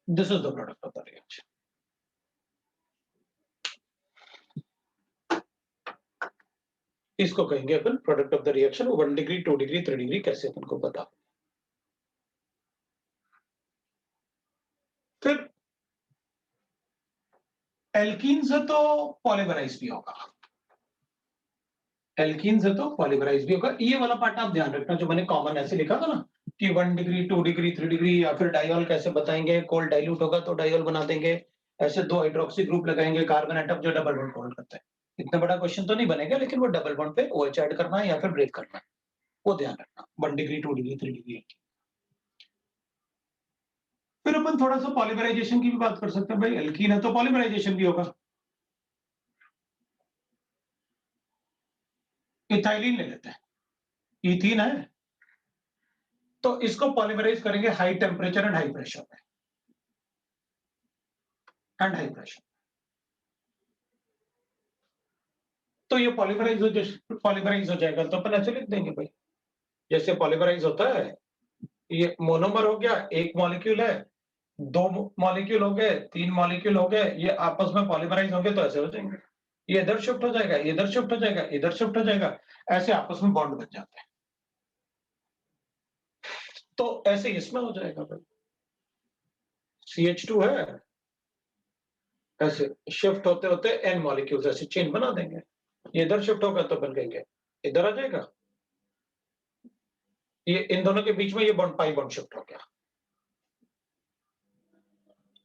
this is the product of the reaction. इसको कहेंगे अपन product of the reaction. 1 degree, 2 degree, 3 degree कैसे अपन को बता। फिर एल्कीन से तो पॉलीमराइज भी होगा, एल्कीन से तो पॉलीमराइज भी होगा। ये वाला पार्ट आप ध्यान रखना, जो मैंने कॉमन ऐसे लिखा था ना कि 1 डिग्री, 2 डिग्री, 3 डिग्री, या फिर डाइऑल कैसे बताएंगे, कोल्ड डाइल्यूट होगा तो डाइऑल बना देंगे, ऐसे 2 हाइड्रोक्सी ग्रुप लगाएंगे, कार्बन एटम जो डबल बॉन्ड होल्ड करते हैं। इतना बड़ा क्वेश्चन तो नहीं बनेगा, लेकिन वो डबल बॉन्ड पे OH ऐड करना है या फिर ब्रेक करना है, वो ध्यान रखना। 1 डिग्री, 2 डिग्री, 3 डिग्री। फिर अपन थोड़ा सा पॉलीमराइजेशन की भी बात कर सकते हैं। भाई एल्कीन है तो पॉलीमराइजेशन भी होगा। इथाइलिन ले लेते हैं, इथीन है तो इसको पॉलीमराइज करेंगे high temperature and high pressure में, एंड हाई प्रेशर। तो ये पॉलीमराइज हो जाएगा तो अपन ऐसे लिख देंगे भाई, जैसे पॉलीमराइज होता है, ये मोनोमर हो गया, एक मॉलिक्यूल है, 2 मॉलिक्यूल हो गए, 3 मॉलिक्यूल हो गए, ये आपस में पॉलीमराइज होंगे तो ऐसे हो जाएंगे। ये इधर शिफ्ट हो जाएगा, इधर शिफ्ट हो जाएगा, इधर शिफ्ट हो जाएगा, ऐसे आपस में बॉन्ड बन जाते हैं। तो ऐसे इसमें हो जाएगा भाई, CH2 है, ऐसे शिफ्ट होते होते N मॉलिक्यूल्स ऐसे चेन बना देंगे। ये इधर शिफ्ट होगा तो अपन कहेंगे इधर आ जाएगा, ये इन दोनों के बीच में ये बॉन्ड, पाई बॉन्ड शिफ्ट हो गया।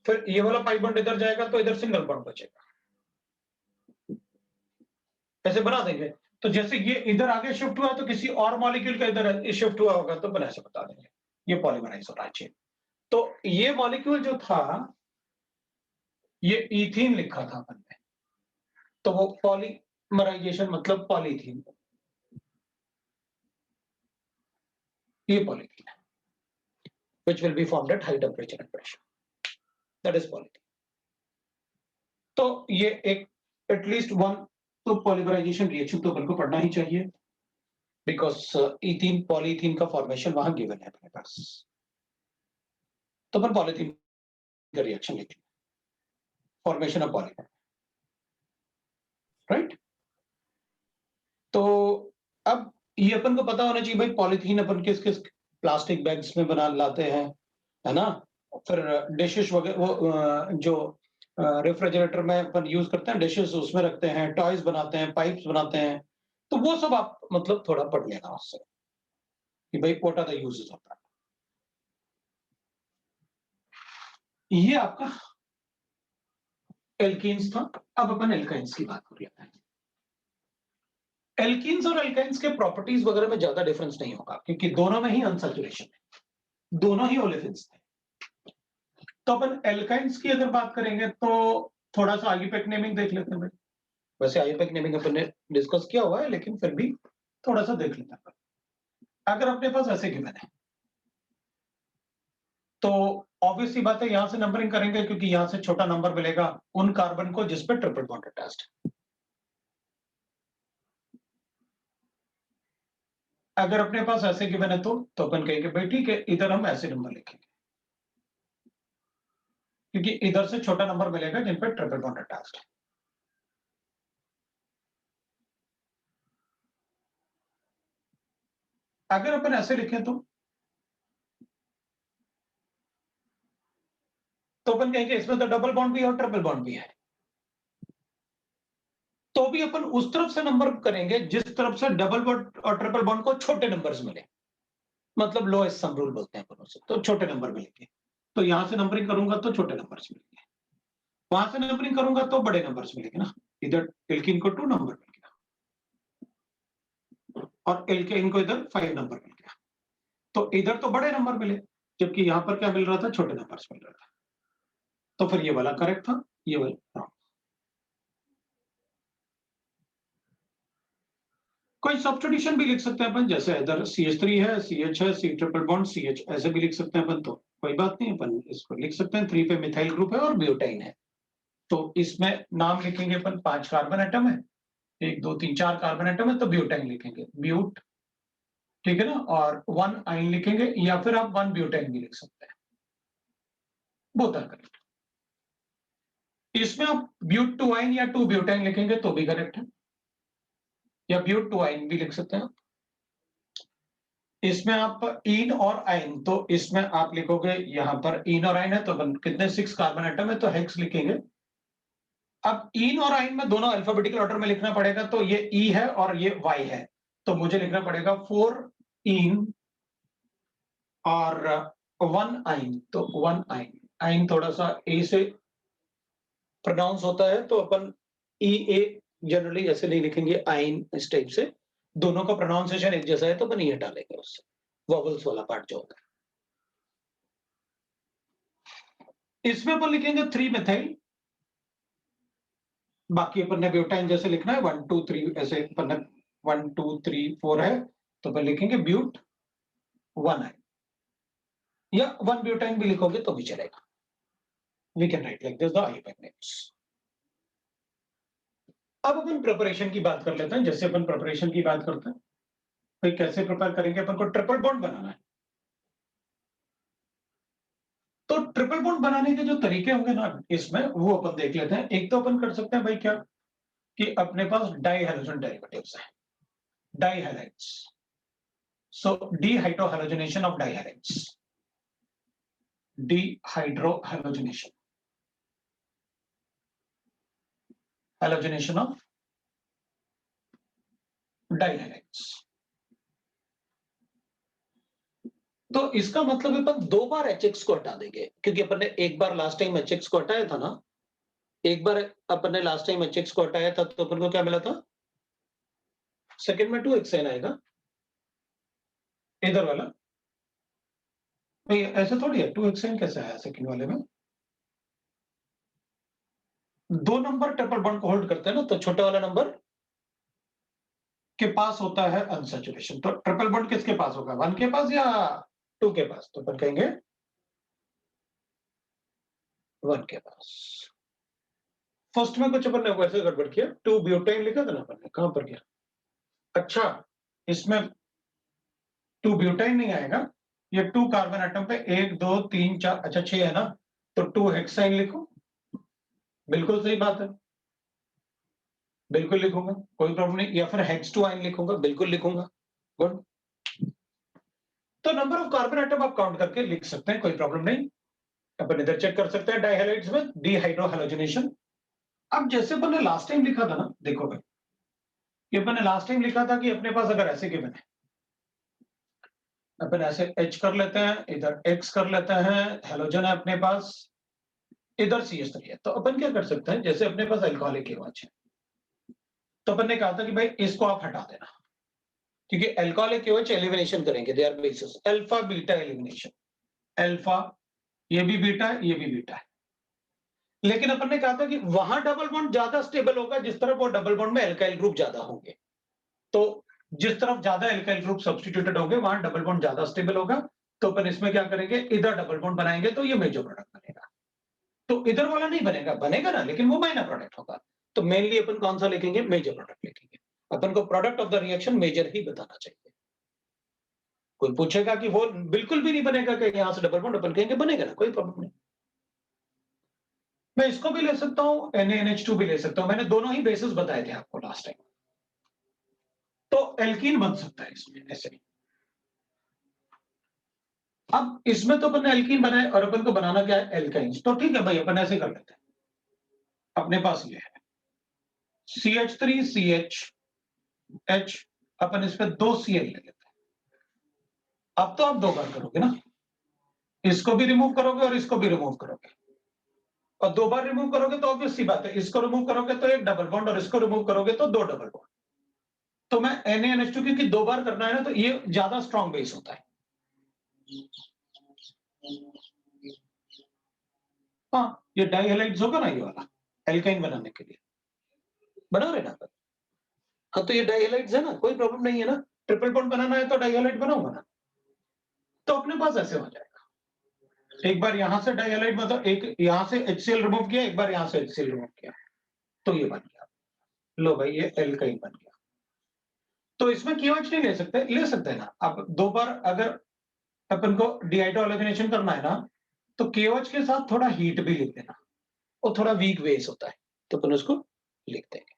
फिर ये वाला पाई बॉन्ड इधर जाएगा तो इधर सिंगल बॉन्ड बचेगा, ऐसे बना देंगे। तो जैसे ये इधर आगे शिफ्ट हुआ तो किसी और मॉलिक्यूल का इधर शिफ्ट हुआ होगा तो अपन ऐसे बता देंगे ये पॉलीमराइज हो रहा है चेन। तो ये मॉलिक्यूल जो था, ये इथीन लिखा था अपन ने, तो वो पॉलीमराइजेशन मतलब पॉलीथीन, ये पॉलीथीन है। which will be formed at high temperature and pressure. That is polythene. तो ये एक एटलीस्ट वन तो पॉलीमराइजेशन रिएक्शन तो अपन को पढ़ना ही चाहिए, बिकॉज इथीन पॉलीथीन का फॉर्मेशन वहां गिवन है अपने पास। तो अपन पॉलीथीन का रिएक्शन लिखेंगे, फॉर्मेशन ऑफ पॉलीथीन, राइट। तो अब ये अपन को पता होना चाहिए भाई पॉलीथीन अपन किस किस प्लास्टिक बैग्स में बना लाते हैं, है ना। फिर डिशेस वगैरह वो जो रेफ्रिजरेटर में अपन यूज करते हैं, डिशेस उसमें रखते हैं, टॉयज बनाते हैं, पाइप्स बनाते हैं, तो वो सब आप मतलब थोड़ा पढ़ लेना उससे कि भाई what are the uses of that. ये आपका एल्कीन्स था। अब अपन एल्काइंस की बात कर लेते हैं। एल्कीन्स और एल्काइंस के प्रॉपर्टीज वगैरह में ज्यादा डिफरेंस नहीं होगा, क्योंकि दोनों में ही अनसैचुरेशन है, दोनों ही ओलेफिन्स थे। तो अपन एल्काइंस की अगर बात करेंगे तो थोड़ा सा आईयूपैक नेमिंग देख लेते हैं भाई। वैसे आईयूपैक नेमिंग अपन ने डिस्कस किया हुआ है, लेकिन फिर भी थोड़ा सा देख लेते हैं। अगर अपने पास ऐसे गिवन है तो ऑब्वियसली बात है यहां से नंबरिंग करेंगे, क्योंकि यहां से छोटा नंबर मिलेगा उन कार्बन को जिस पे ट्रिपल बॉन्ड अटैच्ड है। अगर अपने पास ऐसे गिवन है तो अपन कहेंगे भाई ठीक है, इधर हम ऐसे नंबर लिखेंगे, क्योंकि इधर से छोटा नंबर मिलेगा जिन पे ट्रिपल बॉन्ड अटैच्ड है। अगर अपन ऐसे लिखें तो अपन कहेंगे इसमें तो डबल बॉन्ड भी है और ट्रिपल बॉन्ड भी है, तो भी अपन उस तरफ से नंबर करेंगे जिस तरफ से डबल बॉन्ड और ट्रिपल बॉन्ड को छोटे नंबर्स मिले, मतलब लोएस्ट सम रूल बोलते हैं अपन उसे, तो छोटे नंबर मिलेंगे। तो यहां से नंबरिंग करूंगा तो छोटे नंबर्स मिलेंगे, वहां से नंबरिंग करूंगा तो बड़े नंबर्स मिलेंगे ना। इधर एल्कीन को 2 नंबर मिल गया और एल्केन को इधर 5 नंबर मिल गया, तो इधर तो बड़े नंबर मिले, जबकि यहां पर क्या मिल रहा था, छोटे नंबर्स मिल रहा था। तो फिर ये वाला करेक्ट था, ये वाला रॉन्ग। कोई सब्स्टिट्यूशन भी लिख सकते हैं अपन, जैसे इधर CH3 है, CH है, C ट्रिपल बॉन्ड CH, ऐसे भी लिख सकते हैं अपन, तो कोई बात नहीं, अपन इसको लिख सकते हैं। 3 पे मिथाइल ग्रुप है और ब्यूटाइन है, तो इसमें नाम लिखेंगे अपन, 5 कार्बन एटम है, 1 2 3 4 कार्बन एटम है, तो ब्यूटाइन लिखेंगे, ब्यूट, ठीक है ना, और 1 आइन लिखेंगे, या फिर आप 1 ब्यूटाइन भी लिख सकते हैं, बोथ आर करेक्ट। इसमें आप ब्यूट 2 आइन या 2 ब्यूटाइन लिखेंगे तो भी करेक्ट है, या ब्यूट 2 आइन भी लिख सकते हैं। इसमें आप इन और आइन, तो इसमें आप लिखोगे, यहां पर इन और आइन है तो कितने 6 कार्बन एटम है, तो हेक्स लिखेंगे। अब इन और आइन में दोनों अल्फाबेटिकल ऑर्डर में लिखना पड़ेगा, तो ये ई है और ये वाई है, तो मुझे लिखना पड़ेगा 4 इन और 1 आइन, तो 1 आइन। आइन थोड़ा सा ए से प्रोनाउंस होता है, तो अपन ई ए जनरली ऐसे नहीं लिखेंगे, आइन इस टाइप से। दोनों का प्रोनाउंसिएशन एक जैसा है, तो अपन ये डालेंगे उससे, वॉवल्स वाला पार्ट जो होता है। इसमें अपन लिखेंगे 3 मिथाइल, बाकी अपन ने ब्यूटाइन जैसे लिखना है 1 2 3, ऐसे अपन ने 1 2 3 4 है, तो अपन लिखेंगे ब्यूट 1 आइन, या 1 ब्यूटाइन भी लिखोगे तो भी चलेगा। We can write like this the IUPAC names. अब अपन प्रिपरेशन की बात कर लेते हैं। जैसे अपन प्रिपरेशन की बात करते हैं, भाई कैसे प्रिपेयर करेंगे, अपन को ट्रिपल बॉन्ड बनाना है, तो ट्रिपल बॉन्ड बनाने के जो तरीके होंगे ना इसमें, वो अपन देख लेते हैं। एक तो अपन कर सकते हैं भाई क्या, कि अपने पास डाई हैलोजन डेरिवेटिव्स है, di halides, so dehydrohalogenation of di halides, dehydrohalogenation, halogenation of dihalides। तो इसका मतलब अपन 2 बार HX को हटा देंगे, क्योंकि अपन ने एक बार लास्ट टाइम HX को हटाया था ना, एक बार अपन ने लास्ट टाइम HX को हटाया था, तो अपन को क्या मिला था, सेकंड में 2xn आएगा, इधर वाला भाई ऐसे थोड़ी है, 2xn कैसे आया सेकंड वाले में, 2 नंबर ट्रिपल बॉन्ड को होल्ड करते हैं ना, तो छोटा वाला नंबर के पास होता है अनसैचुरेशन, तो ट्रिपल बॉन्ड किसके पास होगा, 1 के पास या 2 के पास, तो अपन कहेंगे 1 के पास। फर्स्ट में कुछ अपन ने वैसे गड़बड़ किया, 2 ब्यूटेन लिखा था ना अपन ने, कहां पर गया? अच्छा, इसमें 2 ब्यूटेन नहीं आएगा, ये 2 कार्बन एटम पे 1 2 3 4, अच्छा 6 है ना, तो 2 हेक्साइन लिखो। बिल्कुल सही बात है, बिल्कुल लिखूंगा, कोई प्रॉब्लम नहीं, या फिर हेक्स 2 आइन लिखूंगा, बिल्कुल लिखूंगा। गुड। तो नंबर ऑफ कार्बन एटम आप काउंट करके लिख सकते हैं, कोई प्रॉब्लम नहीं। अपन इधर चेक कर सकते हैं डाइहैलाइड्स में डिहाइड्रोहैलोजिनेशन। अब जैसे अपन ने लास्ट टाइम लिखा था ना, देखो भाई, ये अपन ने लास्ट टाइम लिखा था कि अपने पास अगर ऐसे गिवन है, अपन ऐसे H कर लेते हैं, इधर X कर लेते हैं, हेलोजन है अपने पास, इधर CH3 है, तो अपन क्या कर सकते हैं, जैसे अपने पास अल्कोहलिक KOH है, तो अपन ने कहा था कि भाई इसको आप हटा देना, क्योंकि अल्कोहलिक KOH एलिमिनेशन करेंगे, they are bases, alpha beta elimination, alpha, ये भी बीटा है, ये भी बीटा है। लेकिन अपन ने कहा था कि वहां डबल बॉन्ड ज्यादा स्टेबल होगा जिस तरफ वो डबल बॉन्ड में एल्काइल ग्रुप ज्यादा होंगे, तो जिस तरफ ज्यादा एल्काइल ग्रुप सब्स्टिट्यूटेड होंगे वहां डबल बॉन्ड ज्यादा स्टेबल होगा, तो अपन इसमें क्या करेंगे, इधर डबल बॉन्ड बनाएंगे तो ये मेजर प्रोडक्ट बनेगा। तो इधर वाला नहीं बनेगा, बनेगा ना, लेकिन वो माइनर प्रोडक्ट होगा। तो मेनली अपन कौन सा लिखेंगे, मेजर प्रोडक्ट लिखेंगे। अपन को product of the reaction major ही बताना चाहिए। कोई पूछेगा कि वो बिल्कुल भी नहीं बनेगा कि यहां से डबल बॉन्ड, अपन कहेंगे बनेगा ना, कोई प्रॉब्लम नहीं। मैं इसको भी ले सकता हूं, NaNH2 भी ले सकता हूं, मैंने दोनों ही बेसिस बताए थे आपको लास्ट टाइम। तो एल्कीन बन सकता है इसमें ऐसे ही। अब इसमें तो अपन ने एल्कीन बनाए और अपन को बनाना क्या है, एल्काइंस, तो ठीक है भाई, अपन ऐसे कर लेते हैं। अपने पास ये है CH3CH, अपन इस पे 2 Cl ले लेते हैं। अब तो आप 2 बार करोगे ना, इसको भी रिमूव करोगे और इसको भी रिमूव करोगे, और 2 बार रिमूव करोगे तो ऑब्वियस सी बात है, इसको रिमूव करोगे तो एक डबल बॉन्ड और इसको रिमूव करोगे तो 2 डबल बॉन्ड। तो मैं NaNH2 क्योंकि 2 बार करना है ना, तो ये ज्यादा स्ट्रॉन्ग बेस होता है। हाँ, ये डाइहैलाइड्स होगा ना, ये वाला एल्काइन बनाने के लिए बना रहे ना। हाँ, तो ये डाइहैलाइड्स है ना, कोई प्रॉब्लम नहीं है ना, ट्रिपल बॉन्ड बनाना है तो डाइहैलाइड बनाऊंगा ना। तो अपने पास ऐसे हो जाएगा, एक बार यहां से डाइहैलाइड, मतलब एक यहां से HCl रिमूव किया, एक बार यहां से HCl रिमूव किया, तो ये बन गया। लो भाई, ये एल्काइन बन गया। तो इसमें KOH नहीं ले सकते, ले सकते हैं ना। अब 2 बार अगर अपन को डिहाइड्रोहैलोजिनेशन करना है ना, तो KOH के साथ थोड़ा हीट भी लिख देना, वो थोड़ा वीक बेस होता है, तो अपन उसको लिख देंगे,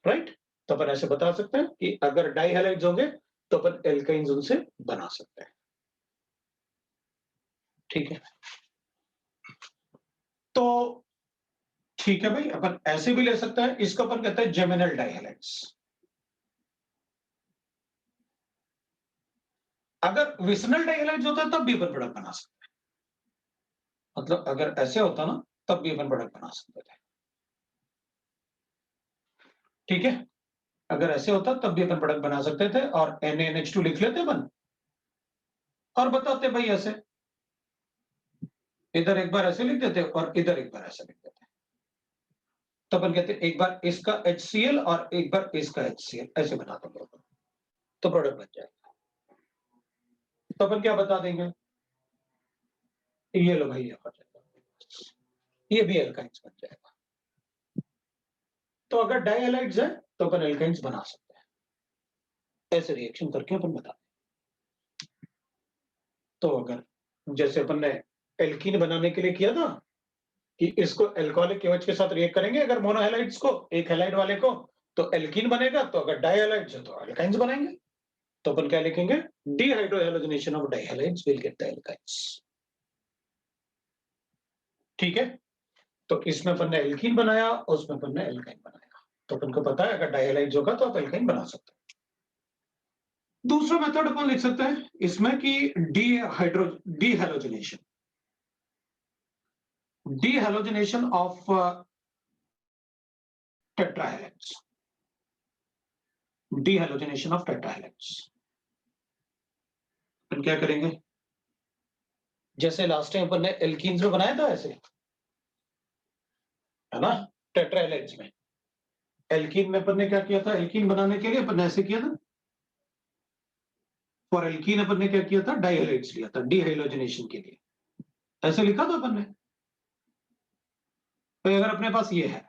राइट। तो अपन ऐसे बता सकते हैं कि अगर डाइहैलाइड्स होंगे तो अपन एल्काइंस उनसे बना सकते हैं, ठीक है। तो ठीक है भाई, अपन ऐसे भी ले सकते हैं, इसको अपन कहते हैं जेमिनल डाइहैलाइड्स। अगर विसनल डाइहैलाइड्स होता है तब भी अपन प्रोडक्ट बना सकते हैं, मतलब अगर ऐसे होता ना तब भी अपन प्रोडक्ट बना सकते थे, ठीक है। अगर ऐसे होता तब भी अपन प्रोडक्ट बना सकते थे, और NaNH2 लिख लेते अपन और बताते भाई ऐसे, इधर एक बार ऐसे लिख देते और इधर एक बार ऐसे लिख देते, तो अपन कहते एक बार इसका HCl और एक बार इसका HCl, ऐसे बना देंगे, तो प्रोडक्ट बन जाएगा। तो अपन क्या बता देंगे, ये लो भाई, ये हो जाएगा, ये भी एल्काइंस बन जाएगा। तो अगर डाइहैलाइड्स है तो अपन एल्काइंस बना सकते हैं, ऐसे रिएक्शन करके अपन बता दें। तो अगर जैसे अपन ने एल्कीन बनाने के लिए किया था कि इसको अल्कोहलिक KOH के साथ रिएक्ट करेंगे, अगर मोनोहैलाइड्स को, एक हैलाइड वाले को, तो एल्कीन बनेगा, तो अगर डाइहैलाइड्स है तो एल्काइंस बनेंगे। तो अपन क्या लिखेंगे, dehydrohalogenation of dihalides will get the alkynes, ठीक है। तो इसमें अपन ने एल्कीन बनाया, उसमें अपन ने एल्काइन बनाया, तो अपन को पता है अगर डाइहैलाइड्स होगा तो आप एल्काइन बना सकते हैं। दूसरा मेथड अपन लिख सकते हैं इसमें कि डिहैलोजिनेशन ऑफ टेट्राहैलाइड्स, डिहैलोजिनेशन ऑफ टेट्राहैलाइड्स। अपन क्या करेंगे, जैसे लास्ट टाइम अपन ने एल्कीन्स में बनाया था ऐसे, है ना, टेट्राहैलाइड्स में। एल्कीन में अपन ने क्या किया था, एल्कीन बनाने के लिए अपन ने ऐसे किया था, और एल्कीन अपन ने क्या किया था, डाइहैलाइड्स लिया था डिहाइलोजिनेशन के लिए। ऐसे लिखा था अपन ने। तो अगर अपने पास ये है,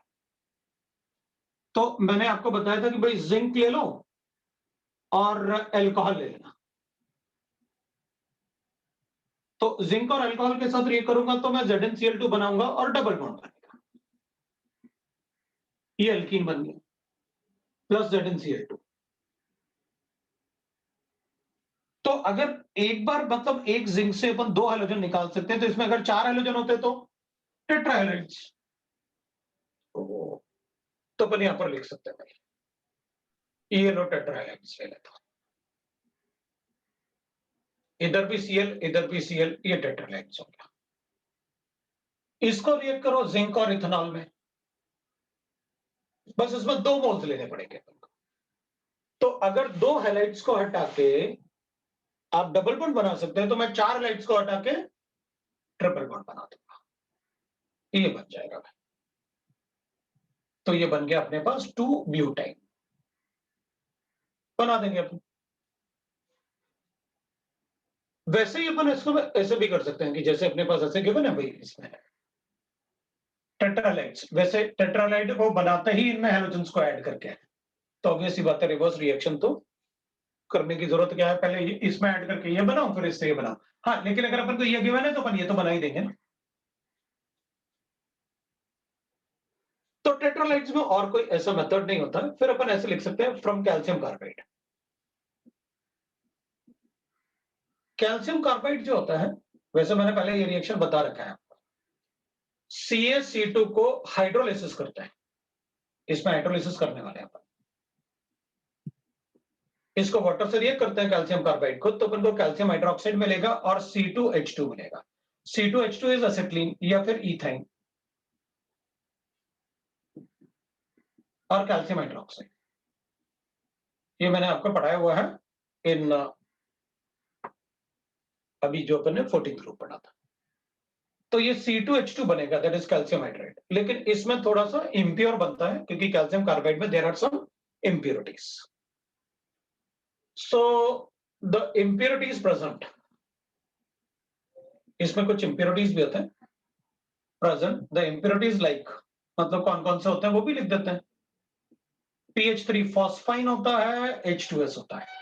तो मैंने आपको बताया था कि भाई जिंक ले लो और अल्कोहल ले लेना। तो जिंक और अल्कोहल के साथ रिएक्ट करूंगा तो मैं ZnCl2 बनाऊंगा और डबल बॉन्ड बनेगा, ये अल्कीन बन गया प्लस ZnCl2। तो अगर एक बार मतलब एक जिंक से अपन 2 हैलोजन निकाल सकते हैं, तो इसमें अगर 4 हैलोजन होते तो टेट्राहेलाइड्स। तो अपन यहां पर लिख सकते हैं भाई, ये लो टेट्राहेलाइड्स ले लेता हूं, इधर भी Cl इधर भी Cl, ये टेट्राहेलाइड्स हो गया। इसको रिएक्ट करो जिंक और इथेनॉल में, बस इसमें 2 मोल्स लेने पड़ेंगे। तो अगर 2 हैलाइड्स को हटा के आप डबल बॉन्ड बना सकते हैं, तो मैं 4 हैलाइड्स को हटा के ट्रिपल बॉन्ड बना दूंगा, ये बन जाएगा भाई। तो ये बन गया अपने पास 2 ब्यूटाइन, बना देंगे अपन। वैसे ही अपन इसको ऐसे भी कर सकते हैं कि जैसे अपने पास ऐसे गिवन है भाई, इसमें टेट्रालाइड्स, वैसे टेट्रालाइड को बनाते ही इनमें हैलोजन्स को ऐड करके है। तो ऑब्वियस सी बात है, रिवर्स रिएक्शन तो करने की जरूरत क्या है, पहले इसमें ऐड करके ये बनाओ फिर इससे ये बनाओ। हाँ, लेकिन अगर अपन को ये गिवन है तो अपन ये तो बना ही देंगे ना। तो टेट्रालाइड्स में और कोई ऐसा मेथड नहीं होता, फिर अपन ऐसे लिख सकते हैं from calcium carbide. Calcium carbide जो होता है, वैसे मैंने पहले ये रिएक्शन बता रखा है, CaC2 को हाइड्रोलिसिस करता है, इसमें हाइड्रोलिसिस करने वाले हैं अपन। इसको वाटर से रिएक्ट करते हैं कैल्शियम कार्बाइड को, तो अपन को कैल्शियम हाइड्रोक्साइड मिलेगा और C2H2 मिलेगा। C2H2 इज एसिटिलीन या फिर इथाइन और कैल्शियम हाइड्रोक्साइड, ये मैंने आपको पढ़ाया हुआ है इन अभी जो अपन ने 14th ग्रुप पढ़ा था। तो ये C2H2 बनेगा, दैट इज कैल्शियम हाइड्राइड। लेकिन इसमें थोड़ा सा इम्प्योर बनता है क्योंकि कैल्शियम कार्बाइड में there are some impurities. So the impurities present, इसमें कुछ impurities भी होते हैं present. The impurities like, मतलब कौन कौन से होते हैं वो भी लिख देते हैं। PH3 फॉस्फाइन होता है, H2S होता है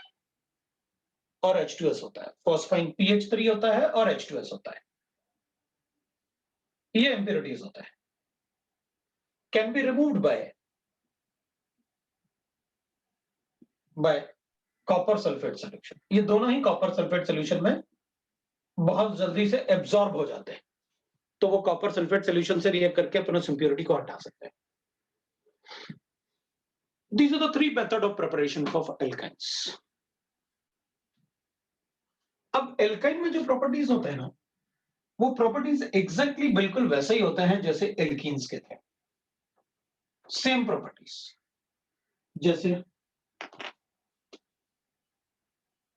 और H2S होता है। फॉस्फाइन PH3 होता है और H2S होता है, ये impurities होता है। Can be removed by copper sulphate solution. ये दोनों ही कॉपर सल्फेट सोल्यूशन में बहुत जल्दी से एब्जॉर्ब हो जाते हैं, तो वो कॉपर सल्फेट सोल्यूशन से रिएक्ट करके अपन उस इंप्योरिटी को हटा सकते हैं। These are the 3 method of preparation of alkynes. अब एल्काइन में जो प्रॉपर्टीज होते हैं ना, वो प्रॉपर्टीज एग्जैक्टली बिल्कुल वैसे ही होते हैं जैसे एल्कीन्स के थे, सेम प्रॉपर्टीज। जैसे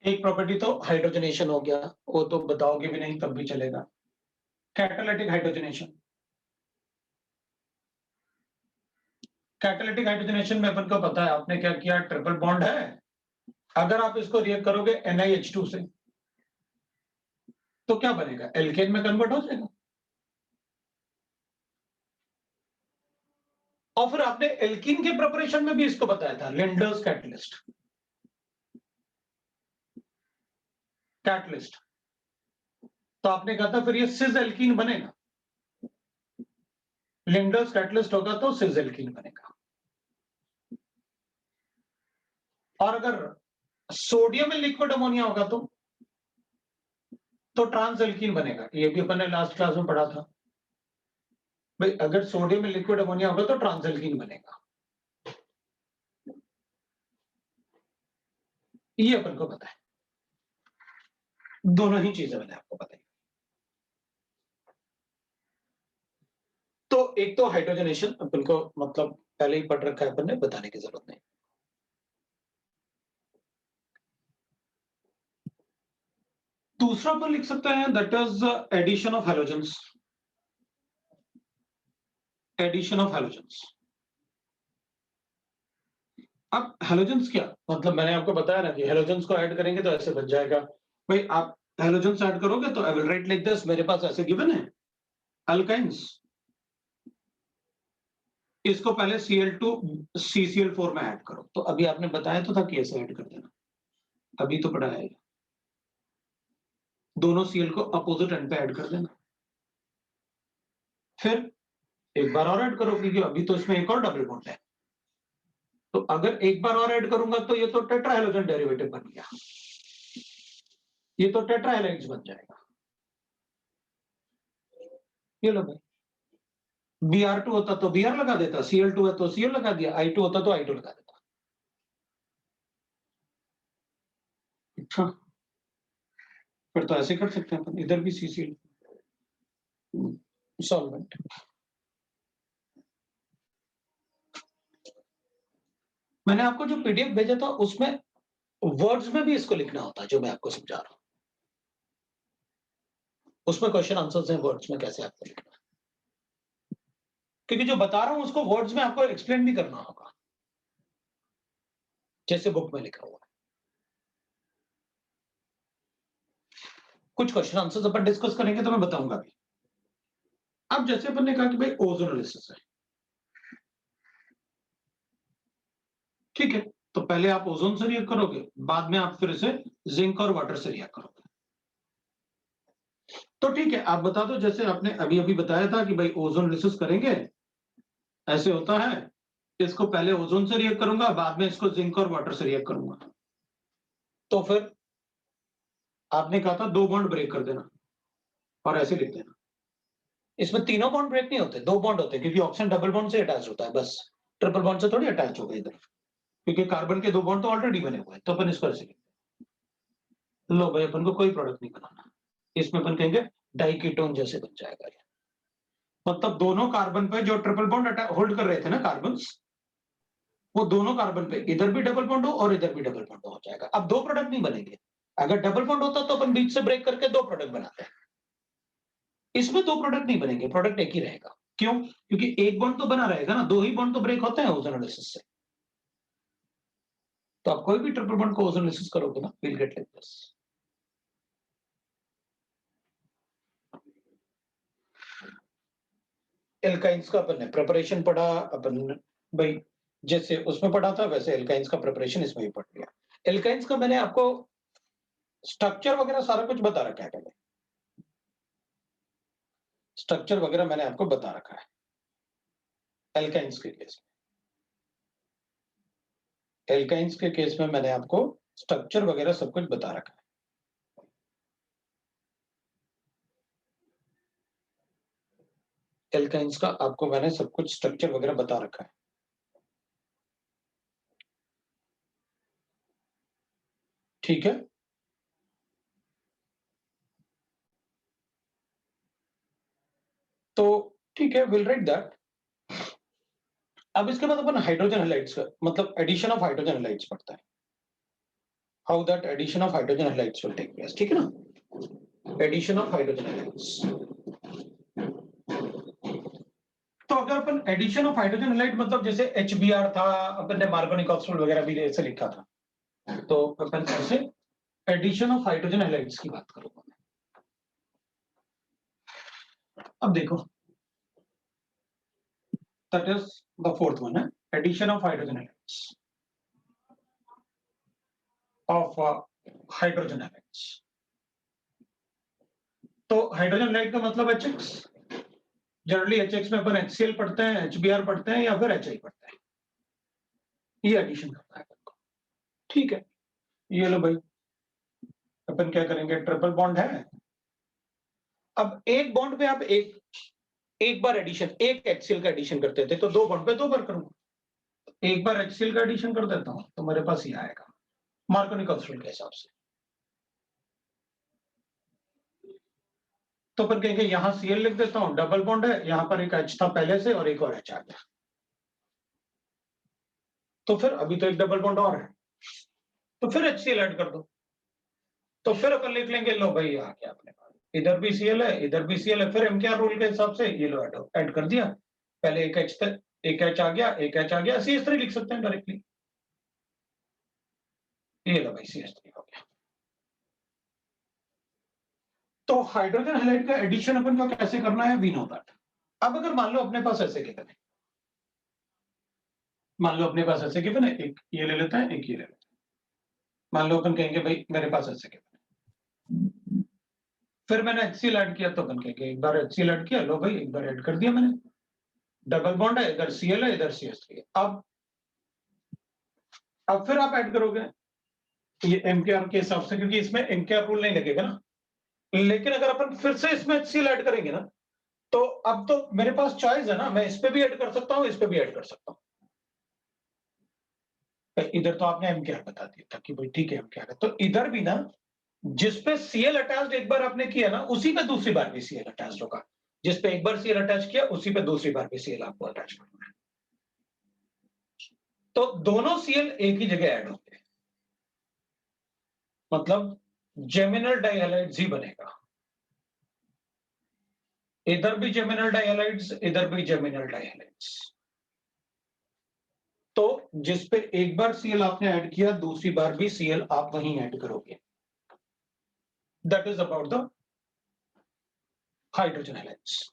एक प्रॉपर्टी तो हाइड्रोजनेशन हो गया, वो तो बताओगे भी नहीं तब भी चलेगा, कैटालिटिक हाइड्रोजनेशन। कैटालिटिक हाइड्रोजनेशन में अपन को पता है, आपने क्या किया, ट्रिपल बॉन्ड है, अगर आप इसको रिएक्ट करोगे NiH2 से तो क्या बनेगा, एल्केन में कन्वर्ट हो जाएगा। और फिर आपने एल्कीन के प्रिपरेशन में भी इसको बताया था, लिंडर्स कैटलिस्ट। तो आपने कहा था फिर ये सिस एल्कीन बनेगा, लिंडर्स कैटलिस्ट होगा तो सिस एल्कीन बनेगा। और अगर सोडियम में लिक्विड अमोनिया होगा तो ट्रांस एल्कीन बनेगा, ये भी अपन ने लास्ट क्लास में पढ़ा था भाई, अगर सोडियम में लिक्विड अमोनिया होगा तो ट्रांस एल्कीन बनेगा, ये अपन को पता है। दोनों ही चीजें मैंने आपको बताई। तो एक तो हाइड्रोजनेशन अपन को मतलब पहले ही पढ़ रखा है, अपन ने बताने की जरूरत नहीं। दूसरा अपन लिख सकते हैं, that is addition of halogens. Addition of halogens. अब हैलोजेंस क्या मतलब, मैंने आपको बताया ना कि हैलोजेंस को ऐड करेंगे तो ऐसे बन जाएगा भाई। आप हैलोजन्स ऐड करोगे तो I will write like this, मेरे पास ऐसे गिवन है अल्काइंस, इसको पहले Cl2 CCl4 में ऐड करो। तो अभी आपने बताया तो था कि ऐसे ऐड कर देना, अभी तो पढ़ा है, दोनों Cl को अपोजिट एंड पे ऐड कर देना, फिर एक बार और ऐड करो क्योंकि अभी तो इसमें एक और डबल बॉन्ड है, तो अगर एक बार और ऐड करूंगा तो ये तो टेट्रा हैलोजन डेरिवेटिव बन गया, ये तो टेट्रा हैलाइड्स बन जाएगा। ये लो भाई, Br2 होता तो Br लगा देता, Cl2 है तो Cl लगा दिया, I2 होता तो I2 लगा देता। अच्छा, फिर तो ऐसे कर सकते हैं अपन, इधर भी CCl सॉल्वेंट। मैंने आपको जो पीडीएफ भेजा था उसमें वर्ड्स में भी इसको लिखना होता है, जो मैं आपको समझा रहा हूं, उसमें क्वेश्चन आंसर्स हैं वर्ड्स में, कैसे आपको लिखना है, क्योंकि जो बता रहा हूं उसको वर्ड्स में आपको एक्सप्लेन भी करना होगा, जैसे बुक में लिखा हुआ है। कुछ क्वेश्चन आंसर्स अपन डिस्कस करेंगे तो मैं बताऊंगा भी। अब जैसे अपन ने कहा कि भाई ओजोनोलिसिस है, ठीक है, तो पहले आप ओजोन से रिएक्ट करोगे, बाद में आप फिर इसे जिंक और वाटर से रिएक्ट करोगे। तो ठीक है, आप बता दो, जैसे आपने अभी अभी बताया था कि भाई ओजोनोलिसिस करेंगे, ऐसे होता है, इसको पहले ओजोन से रिएक्ट करूंगा, बाद में इसको जिंक और वाटर से रिएक्ट करूंगा। तो फिर आपने कहा था 2 बॉन्ड ब्रेक कर देना और ऐसे लिख देना। इसमें तीनों बॉन्ड ब्रेक नहीं होते, 2 बॉन्ड होते हैं, क्योंकि ऑक्सीजन डबल बॉन्ड से अटैच होता है, बस ट्रिपल बॉन्ड से थोड़ी अटैच होगा इधर, क्योंकि कार्बन के 2 बॉन्ड तो ऑलरेडी बने हुए हैं, तो अपन इसको ऐसे लो भाई, अपन को कोई प्रोडक्ट नहीं बनाना, इसमें अपन कहेंगे डाइकीटोन जैसे बन जाएगा ये। मतलब दोनों कार्बन पे जो ट्रिपल बॉन्ड होल्ड कर रहे थे ना कार्बन, वो दोनों कार्बन पे इधर भी डबल बॉन्ड हो और इधर भी डबल बॉन्ड हो जाएगा। अब 2 प्रोडक्ट नहीं बनेंगे, अगर डबल बॉन्ड होता तो अपन बीच से ब्रेक करके 2 प्रोडक्ट बनाते हैं, इसमें 2 प्रोडक्ट नहीं बनेंगे, प्रोडक्ट एक ही रहेगा। क्यों? क्योंकि एक बॉन्ड तो बना रहेगा ना, 2 ही बॉन्ड तो ब्रेक होते हैं ओजोनोलिसिस से। तो आप कोई भी ट्रिपल बॉन्ड को ओजोनोलिसिस करोगे ना, will get like this. Alkynes का अपन ने प्रिपरेशन पढ़ा, अपन भाई जैसे उसमें पढ़ा था वैसे एल्काइंस का प्रिपरेशन इसमें भी पढ़ लिया। एल्काइंस का मैंने आपको स्ट्रक्चर वगैरह सारा कुछ बता रखा है पहले, स्ट्रक्चर वगैरह मैंने आपको बता रखा है एल्काइंस के केस में। एल्काइंस के केस में मैंने आपको स्ट्रक्चर वगैरह सब कुछ बता रखा है। एल्काइंस का आपको मैंने सब कुछ स्ट्रक्चर वगैरह बता रखा है। ठीक है, तो ठीक है, विल राइट दैट। अब इसके बाद अपन हाइड्रोजन हैलाइड्स का मतलब एडिशन ऑफ हाइड्रोजन हैलाइड्स पढ़ता है, how that addition of hydrogen halides will take place. ठीक है ना, एडिशन ऑफ हाइड्रोजन हैलाइड्स। तो अगर अपन एडिशन ऑफ हाइड्रोजन हैलाइड मतलब जैसे HBr था, अपन ने मार्गोनिक ऑक्साइड वगैरह भी ऐसे लिखा था, तो अपन ऐसे एडिशन ऑफ हाइड्रोजन हैलाइड्स की बात करूंगा। अब देखो, that is the fourth one है addition of hydrogen halides of hydrogen halides. तो हाइड्रोजन हैलाइड का मतलब HX, जनरली HX में अपन HCl पढ़ते हैं, HBr पढ़ते हैं या फिर HI पढ़ते हैं, ये एडिशन करता है। ठीक है, ये लो भाई, अपन क्या करेंगे, ट्रिपल बॉन्ड है, अब एक बॉन्ड पे आप एक बार एडिशन, एक HCl का एडिशन करते थे तो 2 बॉन्ड पे 2 बार करूंगा, एक बार HCl का एडिशन कर देता हूं तो मेरे पास ये आएगा मार्कोनिक ऑक्साइड के हिसाब से। तो अपन कहेंगे यहां Cl लिख देता हूं, डबल बॉन्ड है, यहां पर एक H था पहले से और एक और H आ गया, तो फिर अभी तो एक डबल बॉन्ड और है, तो फिर HCl ऐड कर दो, तो फिर अपन लिख लेंगे, लो भाई आ गया अपने पास, इधर भी Cl है इधर भी Cl है, फिर MKR रूल के हिसाब से ये लो ऐड कर दिया, पहले एक H था, एक H आ गया, एक H आ गया, CH3 लिख सकते हैं डायरेक्टली, ये लो भाई CH3 हो गया। हाइड्रोजन हैलाइड का एडिशन अपन को कैसे करना है, वी नो दैट। अब अगर मान लो अपने पास ऐसे गिवन है, मान लो अपने पास ऐसे गिवन है, एक ये ले लेते हैं, एक ये ले लेते हैं। मान लो अपन कहेंगे भाई मेरे पास ऐसे गिवन है, फिर मैंने HCl ऐड किया तो अपन कहेंगे एक बार HCl ऐड किया, लो भाई एक बार ऐड कर दिया मैंने, डबल बॉन्ड है, इधर Cl है, इधर CH3 है। अब फिर आप ऐड करोगे ये MKR के हिसाब से, क्योंकि इसमें MKR रूल नहीं लगेगा ना। लेकिन अगर अपन फिर से इसमें HCl ऐड करेंगे ना, तो अब तो मेरे पास चॉइस है ना, मैं इस पे भी ऐड कर सकता हूं, इस पे भी ऐड कर सकता हूं। इधर तो आपने MKR बता दिया था कि भाई ठीक है MKR है, तो इधर भी ना जिसपे Cl अटैच्ड एक बार आपने किया ना, उसी पे दूसरी बार भी Cl अटैच्ड होगा। जिस पे एक बार Cl अटैच किया, उसी पे दूसरी बार भी Cl आपको अटैच करना है। तो दोनों Cl एक ही जगह ऐड होंगे, मतलब जेमिनल डाइहैलाइड्स ही बनेगा। इधर भी जेमिनल डाइहैलाइड्स, इधर भी जेमिनल डाइहैलाइड्स। तो जिस पे एक बार Cl आपने ऐड किया, दूसरी बार भी Cl आप वहीं ऐड करोगे। That is about the hydrogen halides.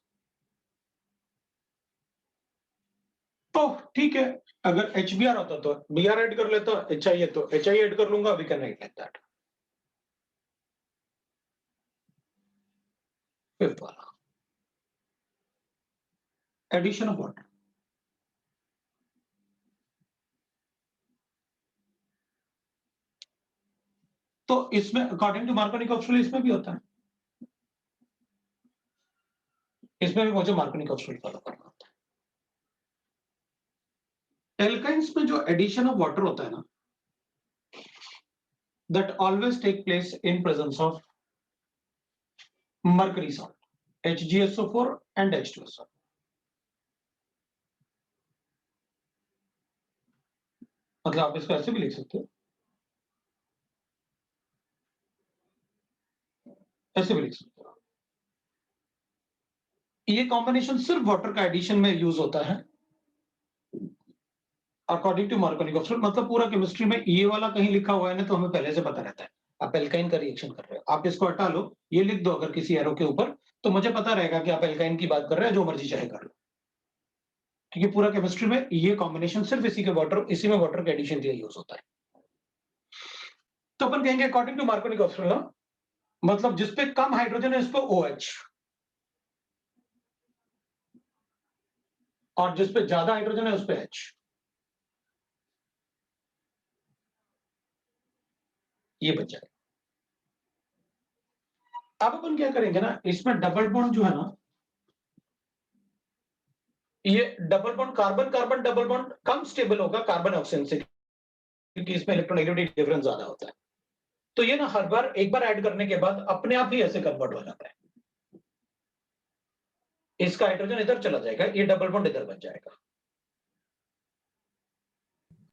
तो ठीक है, अगर HBr होता तो Br ऐड कर लेता, HI है तो HI ऐड कर लूंगा, we can write like that. Fifth वाला एडिशन ऑफ वाटर। तो इसमें अकॉर्डिंग टू मार्कोनी-कॉक्स रूल इसमें भी होता है, इसमें भी मुझे मार्कोनी-कॉक्स रूल फॉलो करना होता है। एल्काइंस में जो एडिशन ऑफ वाटर होता है ना, that always take place in presence of mercury salt, HgSO4 and H2SO। मतलब आप इसको ऐसे भी लिख सकते हो, ऐसे भी लिख सकते हो। ये कॉम्बिनेशन सिर्फ वाटर का एडिशन में यूज होता है अकॉर्डिंग टू मार्कोनी-कॉक्स रूल। मतलब पूरा केमिस्ट्री में ये वाला कहीं लिखा हुआ है ना, तो हमें पहले से पता रहता है। आप एल्काइन का रिएक्शन कर रहे हो, आप इसको हटा लो, ये लिख दो अगर किसी एरो के ऊपर, तो मुझे पता रहेगा कि आप एल्काइन की बात कर रहे हैं, जो मर्जी चाहे कर लो। क्योंकि पूरा केमिस्ट्री में ये कॉम्बिनेशन सिर्फ इसी में वाटर के एडिशन के लिए यूज होता है। तो अपन कहेंगे अकॉर्डिंग टू मार्कोनी-कॉक्स रूल, मतलब जिसपे कम हाइड्रोजन है इस पे OH, और जिसपे ज्यादा हाइड्रोजन है उस पे H। ये बच जाएगा। अब अपन क्या करेंगे ना, इसमें डबल बॉन्ड जो है ना, ये double bond carbon carbon double bond कम स्टेबल होगा कार्बन ऑक्सीजन से, क्योंकि इसमें इलेक्ट्रोनेगेटिविटी डिफरेंस ज्यादा होता है। तो ये ना हर बार एक बार ऐड करने के बाद अपने आप ही ऐसे कन्वर्ट हो जाता है। इसका हाइड्रोजन इधर चला जाएगा, ये डबल बॉन्ड इधर बन जाएगा,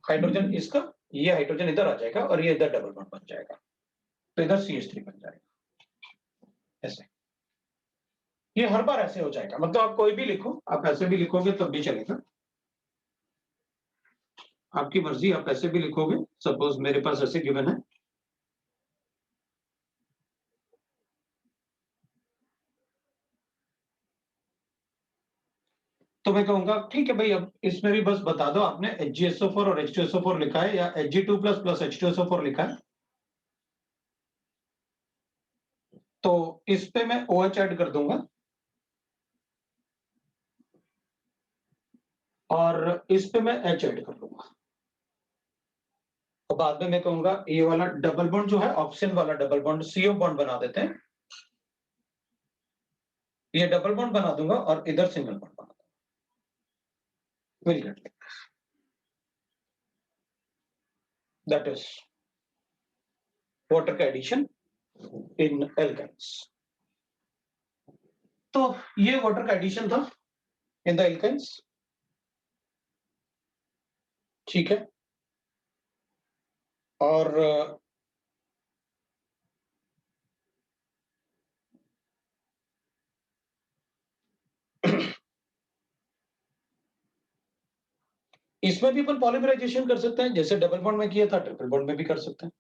हाइड्रोजन इसका, ये हाइड्रोजन इधर आ जाएगा और ये इधर डबल बॉन्ड बन जाएगा, तो इधर CH3 बन जाएगा ऐसे। ये हर बार ऐसे हो जाएगा, मतलब आप कोई भी लिखो, आप ऐसे भी लिखोगे तब भी चलेगा, आपकी मर्जी, आप ऐसे भी लिखोगे। सपोज मेरे पास ऐसे गिवन है, तो मैं कहूंगा ठीक है भाई, अब इसमें भी बस बता दो आपने HgSO4 और H2SO4 लिखा है या Hg2 प्लस H2SO4 लिखा है, तो इस पे मैं OH ऐड कर दूंगा और इस पे मैं H ऐड कर लूंगा। और बाद में मैं कहूंगा ये वाला डबल बॉन्ड जो है, ऑक्सीजन वाला डबल बॉन्ड CO बॉन्ड बना देते हैं, ये डबल बॉन्ड बना दूंगा और इधर सिंगल बॉन्ड बना दूंगा। Will get like this, that is water का एडिशन इन एल्काइंस। तो ये वाटर का एडिशन था इन द एल्काइंस, ठीक है। और इसमें भी अपन पॉलीमराइजेशन कर सकते हैं, जैसे डबल बॉन्ड में किया था ट्रिपल बॉन्ड में भी कर सकते हैं,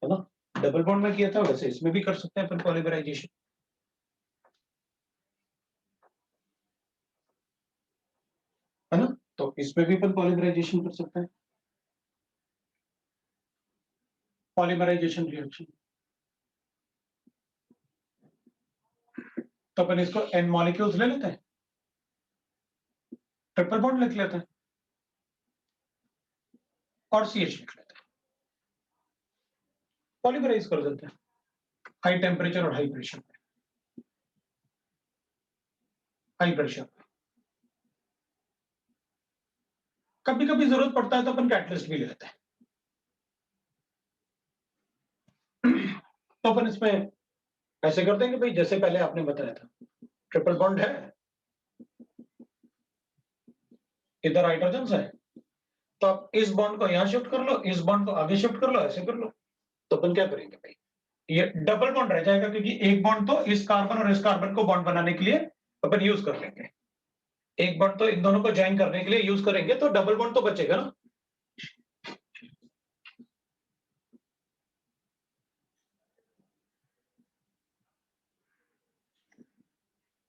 है ना। डबल बॉन्ड में किया था वैसे इसमें भी कर सकते हैं अपन पॉलीमराइजेशन। इसमें भी अपन पॉलीमराइजेशन कर सकते हैं, पॉलीमराइजेशन रिएक्शन। तो अपन इसको n मॉलिक्यूल्स ले लेते हैं, ट्रिपल बॉन्ड लिख लेते हैं और CH लिख लेते हैं, पॉलीमराइज कर देते हैं हाई टेम्परेचर और हाई प्रेशर पे, हाई प्रेशर पे। कभी कभी जरूरत पड़ता है तो अपन कैटलिस्ट भी ले लेते हैं। तो अपन इसमें ऐसे करते हैं कि भाई जैसे पहले आपने बताया था, ट्रिपल बॉन्ड है, इधर हाइड्रोजन है, तो आप इस बॉन्ड को यहां शिफ्ट कर लो, इस बॉन्ड को आगे शिफ्ट कर लो, ऐसे कर लो। तो अपन क्या करेंगे भाई, ये डबल बॉन्ड रह जाएगा, क्योंकि एक बॉन्ड तो इस कार्बन और इस कार्बन को बॉन्ड बनाने के लिए अपन यूज कर लेंगे, एक बॉन्ड तो इन दोनों को ज्वाइन करने के लिए यूज करेंगे, तो डबल बॉन्ड तो बचेगा ना।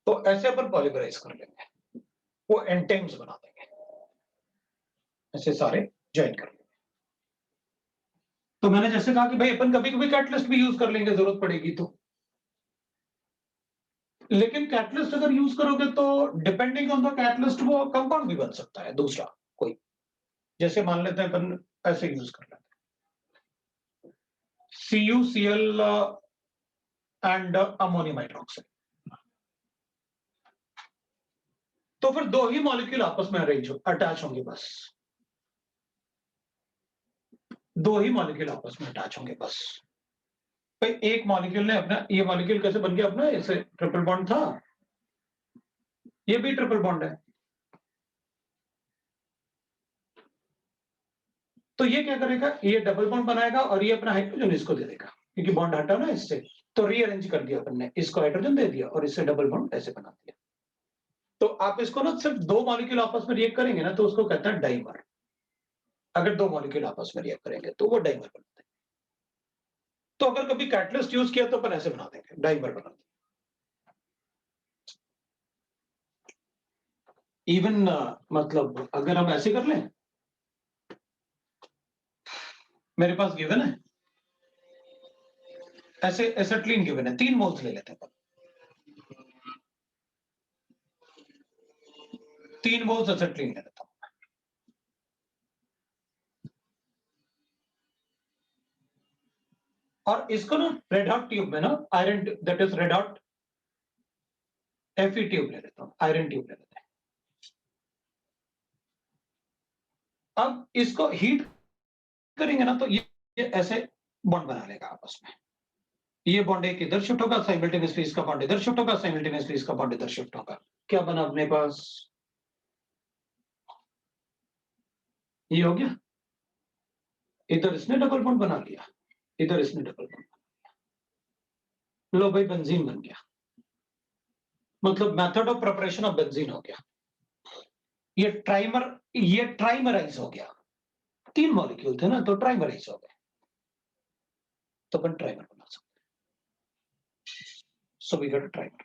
तो ऐसे अपन पॉलीमराइज कर लेंगे, वो एंटेम्स बना देंगे, ऐसे सारे ज्वाइन कर लेंगे। तो मैंने जैसे कहा कि भाई अपन कभी कभी कैटलिस्ट भी यूज कर लेंगे, जरूरत पड़ेगी तो। लेकिन कैटलिस्ट अगर यूज करोगे तो डिपेंडिंग ऑन द कैटलिस्ट वो कंपाउंड भी बन सकता है दूसरा कोई, जैसे मान लेते हैं अपन ऐसे यूज कर लेते हैं CuCl एंड अमोनियम हाइड्रोक्साइड। तो फिर दो ही मॉलिक्यूल आपस में अटैच होंगे, बस दो ही मॉलिक्यूल आपस में अटैच होंगे बस। भाई एक मॉलिक्यूल ने अपना, ये मॉलिक्यूल कैसे बन गया अपना, ऐसे ट्रिपल बॉन्ड था, ये भी ट्रिपल बॉन्ड है, तो ये क्या करेगा, ये डबल बॉन्ड बनाएगा और ये अपना हाइड्रोजन इसको दे देगा, क्योंकि बॉन्ड हटा ना इससे, तो रीअरेंज कर दिया अपन ने, इसको हाइड्रोजन दे दिया और इससे डबल बॉन्ड ऐसे बना दिया। तो आप इसको ना सिर्फ दो मॉलिक्यूल आपस में रिएक्ट करेंगे ना, तो उसको कहता है डाइमर। अगर दो मॉलिक्यूल आपस में रिएक्ट करेंगे तो वो डाइमर बनाते हैं। तो अगर कभी कैटलिस्ट यूज किया तो अपन ऐसे बना देंगे, डाइमर बना देंगे। इवन मतलब अगर हम ऐसे कर लें, मेरे पास गिवन है ऐसे एसिटिलीन गिवन है, 3 मोल्स ले लेते हैं, 3 मोल्स एसिटिलीन ले लेता हूं, और इसको ना रेड हॉट ट्यूब में ना iron, that is red hot Fe tube ले लेता हूं, आयरन ट्यूब ले लेते हैं। अब इसको हीट करेंगे ना, तो ये ऐसे बॉन्ड बना लेगा आपस में, ये बॉन्ड एक इधर शिफ्ट होगा साइमल्टेनियसली, इसका बॉन्ड इधर शिफ्ट होगा साइमल्टेनियसली, इसका बॉन्ड इधर शिफ्ट होगा। क्या बना अपने पास, ये हो गया, इधर इसने डबल बॉन्ड बना लिया, इधर इसने डबल बॉन्ड, लो भाई बेंजीन बन गया, मतलब method of preparation of benzene हो गया। ये ट्राइमराइज हो गया, 3 मॉलिक्यूल थे ना, तो ट्राइमराइज हो गए, तो अपन ट्राइमर बना सकते हैं, सो वी गॉट ट्राइमर।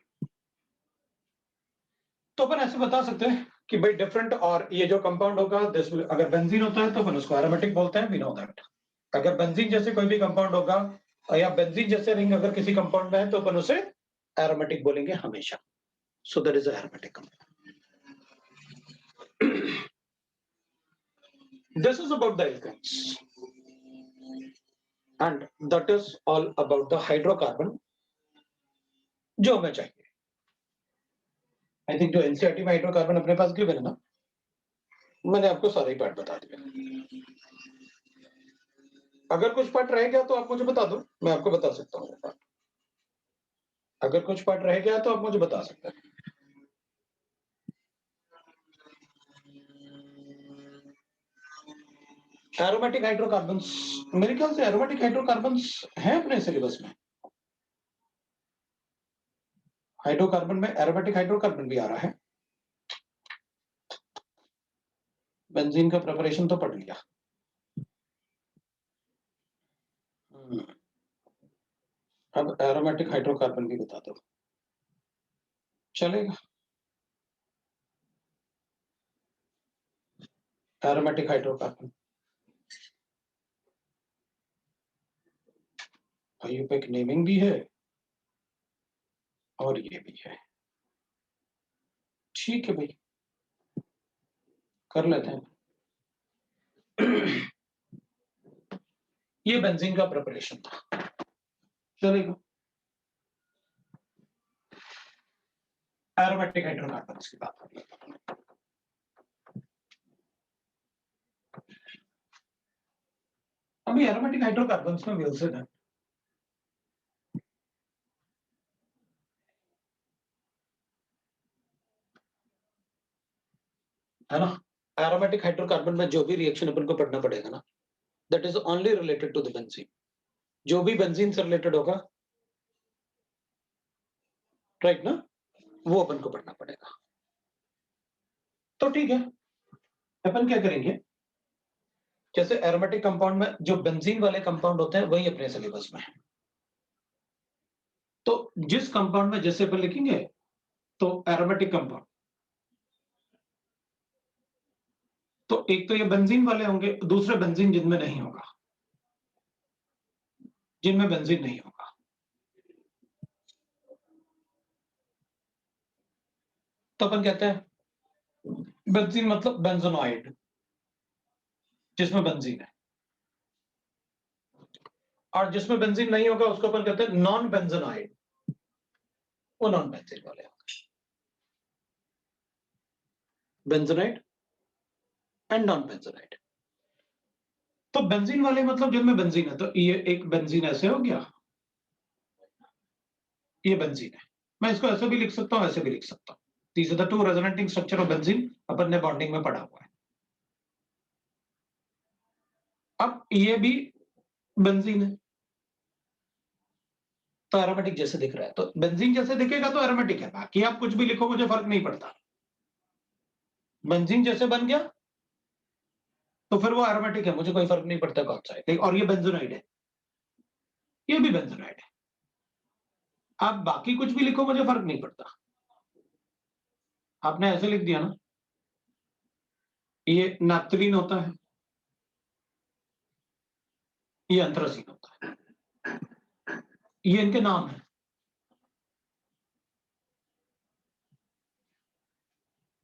तो अपन ऐसे बता सकते हैं कि भाई डिफरेंट, और ये जो कंपाउंड होगा दिस, अगर बेंजीन होता है तो अपन उसको एरोमेटिक बोलते हैं, वी नो दैट। अगर बेंजीन जैसे कोई भी कंपाउंड होगा, या बेंजीन जैसे रिंग अगर किसी कंपाउंड में है, तो अपन उसे एरोमेटिक बोलेंगे हमेशा, so that is aromatic compound. This is about the alkenes, and that is all about the hydrocarbon जो हमें चाहिए। आई थिंक जो एनसीईआरटी में हाइड्रोकार्बन अपने पास गिवन है ना, मैंने आपको सारे ही पार्ट बता दिए। अगर कुछ पार्ट रह गया तो आप मुझे बता दो, मैं आपको बता सकता हूँ पार्ट। अगर कुछ पार्ट रह गया तो आप मुझे बता सकते हैं। एरोमेटिक हाइड्रोकार्बन्स, मेरे ख्याल से एरोमेटिक हाइड्रोकार्बन्स हैं अपने सिलेबस में। हाइड्रोकार्बन में एरोमेटिक हाइड्रोकार्बन भी आ रहा है। बेंजीन का प्रिपरेशन तो पढ़ लिया। अब एरोमेटिक हाइड्रोकार्बन भी बता दो, चलेगा? एरोमेटिक हाइड्रोकार्बन, ये पे एक नेमिंग भी है और ये भी है। ठीक है भाई, कर लेते हैं। ये बेंजीन का प्रिपरेशन था, चलेगा। एरोमेटिक हाइड्रोकार्बन्स की बात कर लेते हैं। अभी एरोमेटिक हाइड्रोकार्बन्स में विल्सन है ना। एरोमेटिक हाइड्रोकार्बन में जो भी रिएक्शन अपन को पढ़ना पड़ेगा ना, that is only related to the benzene. जो भी बेंजीन से रिलेटेड होगा, राइट ना, वो अपन को पढ़ना पड़ेगा। तो ठीक है, अपन क्या करेंगे, जैसे एरोमेटिक कंपाउंड में जो बेंजीन वाले कंपाउंड होते हैं वही अपने सिलेबस में है। तो जिस कंपाउंड में जैसे अपन लिखेंगे, तो एरोमेटिक कंपाउंड, तो एक तो ये बेंजीन वाले होंगे, दूसरे बेंजीन जिनमें नहीं होगा, जिनमें बेंजीन नहीं होगा। तो अपन कहते हैं बेंजीन मतलब बेंजोनॉइड, जिसमें बेंजीन है। और जिसमें बेंजीन नहीं होगा उसको अपन कहते हैं नॉन बेंजोनॉइड, वो नॉन बेंजीन वाले होंगे। Benzenoid and non benzenoid. तो बेंजीन वाले मतलब जिनमें बेंजीन है, तो ये एक बेंजीन ऐसे हो गया, ये बेंजीन है। मैं इसको ऐसे भी लिख सकता हूं, ऐसे भी लिख सकता हूं। These are the two resonating structure of benzene, अपन ने बॉन्डिंग में पढ़ा हुआ है। अब ये भी बेंजीन है, तो एरोमेटिक जैसे दिख रहा है, तो बेंजीन जैसे दिखेगा तो एरोमेटिक है, बाकी आप कुछ भी लिखो मुझे फर्क नहीं पड़ता। बेंजीन जैसे बन गया तो फिर वो एरोमेटिक है, मुझे कोई फर्क नहीं पड़ता कौन सा है। और ये बेंजोनाइड है, ये भी बेंजोनाइड है, आप बाकी कुछ भी लिखो मुझे फर्क नहीं पड़ता। आपने ऐसे लिख दिया ना, ये नैप्थलीन होता है, ये एंथ्रासीन होता है, ये इनके नाम है।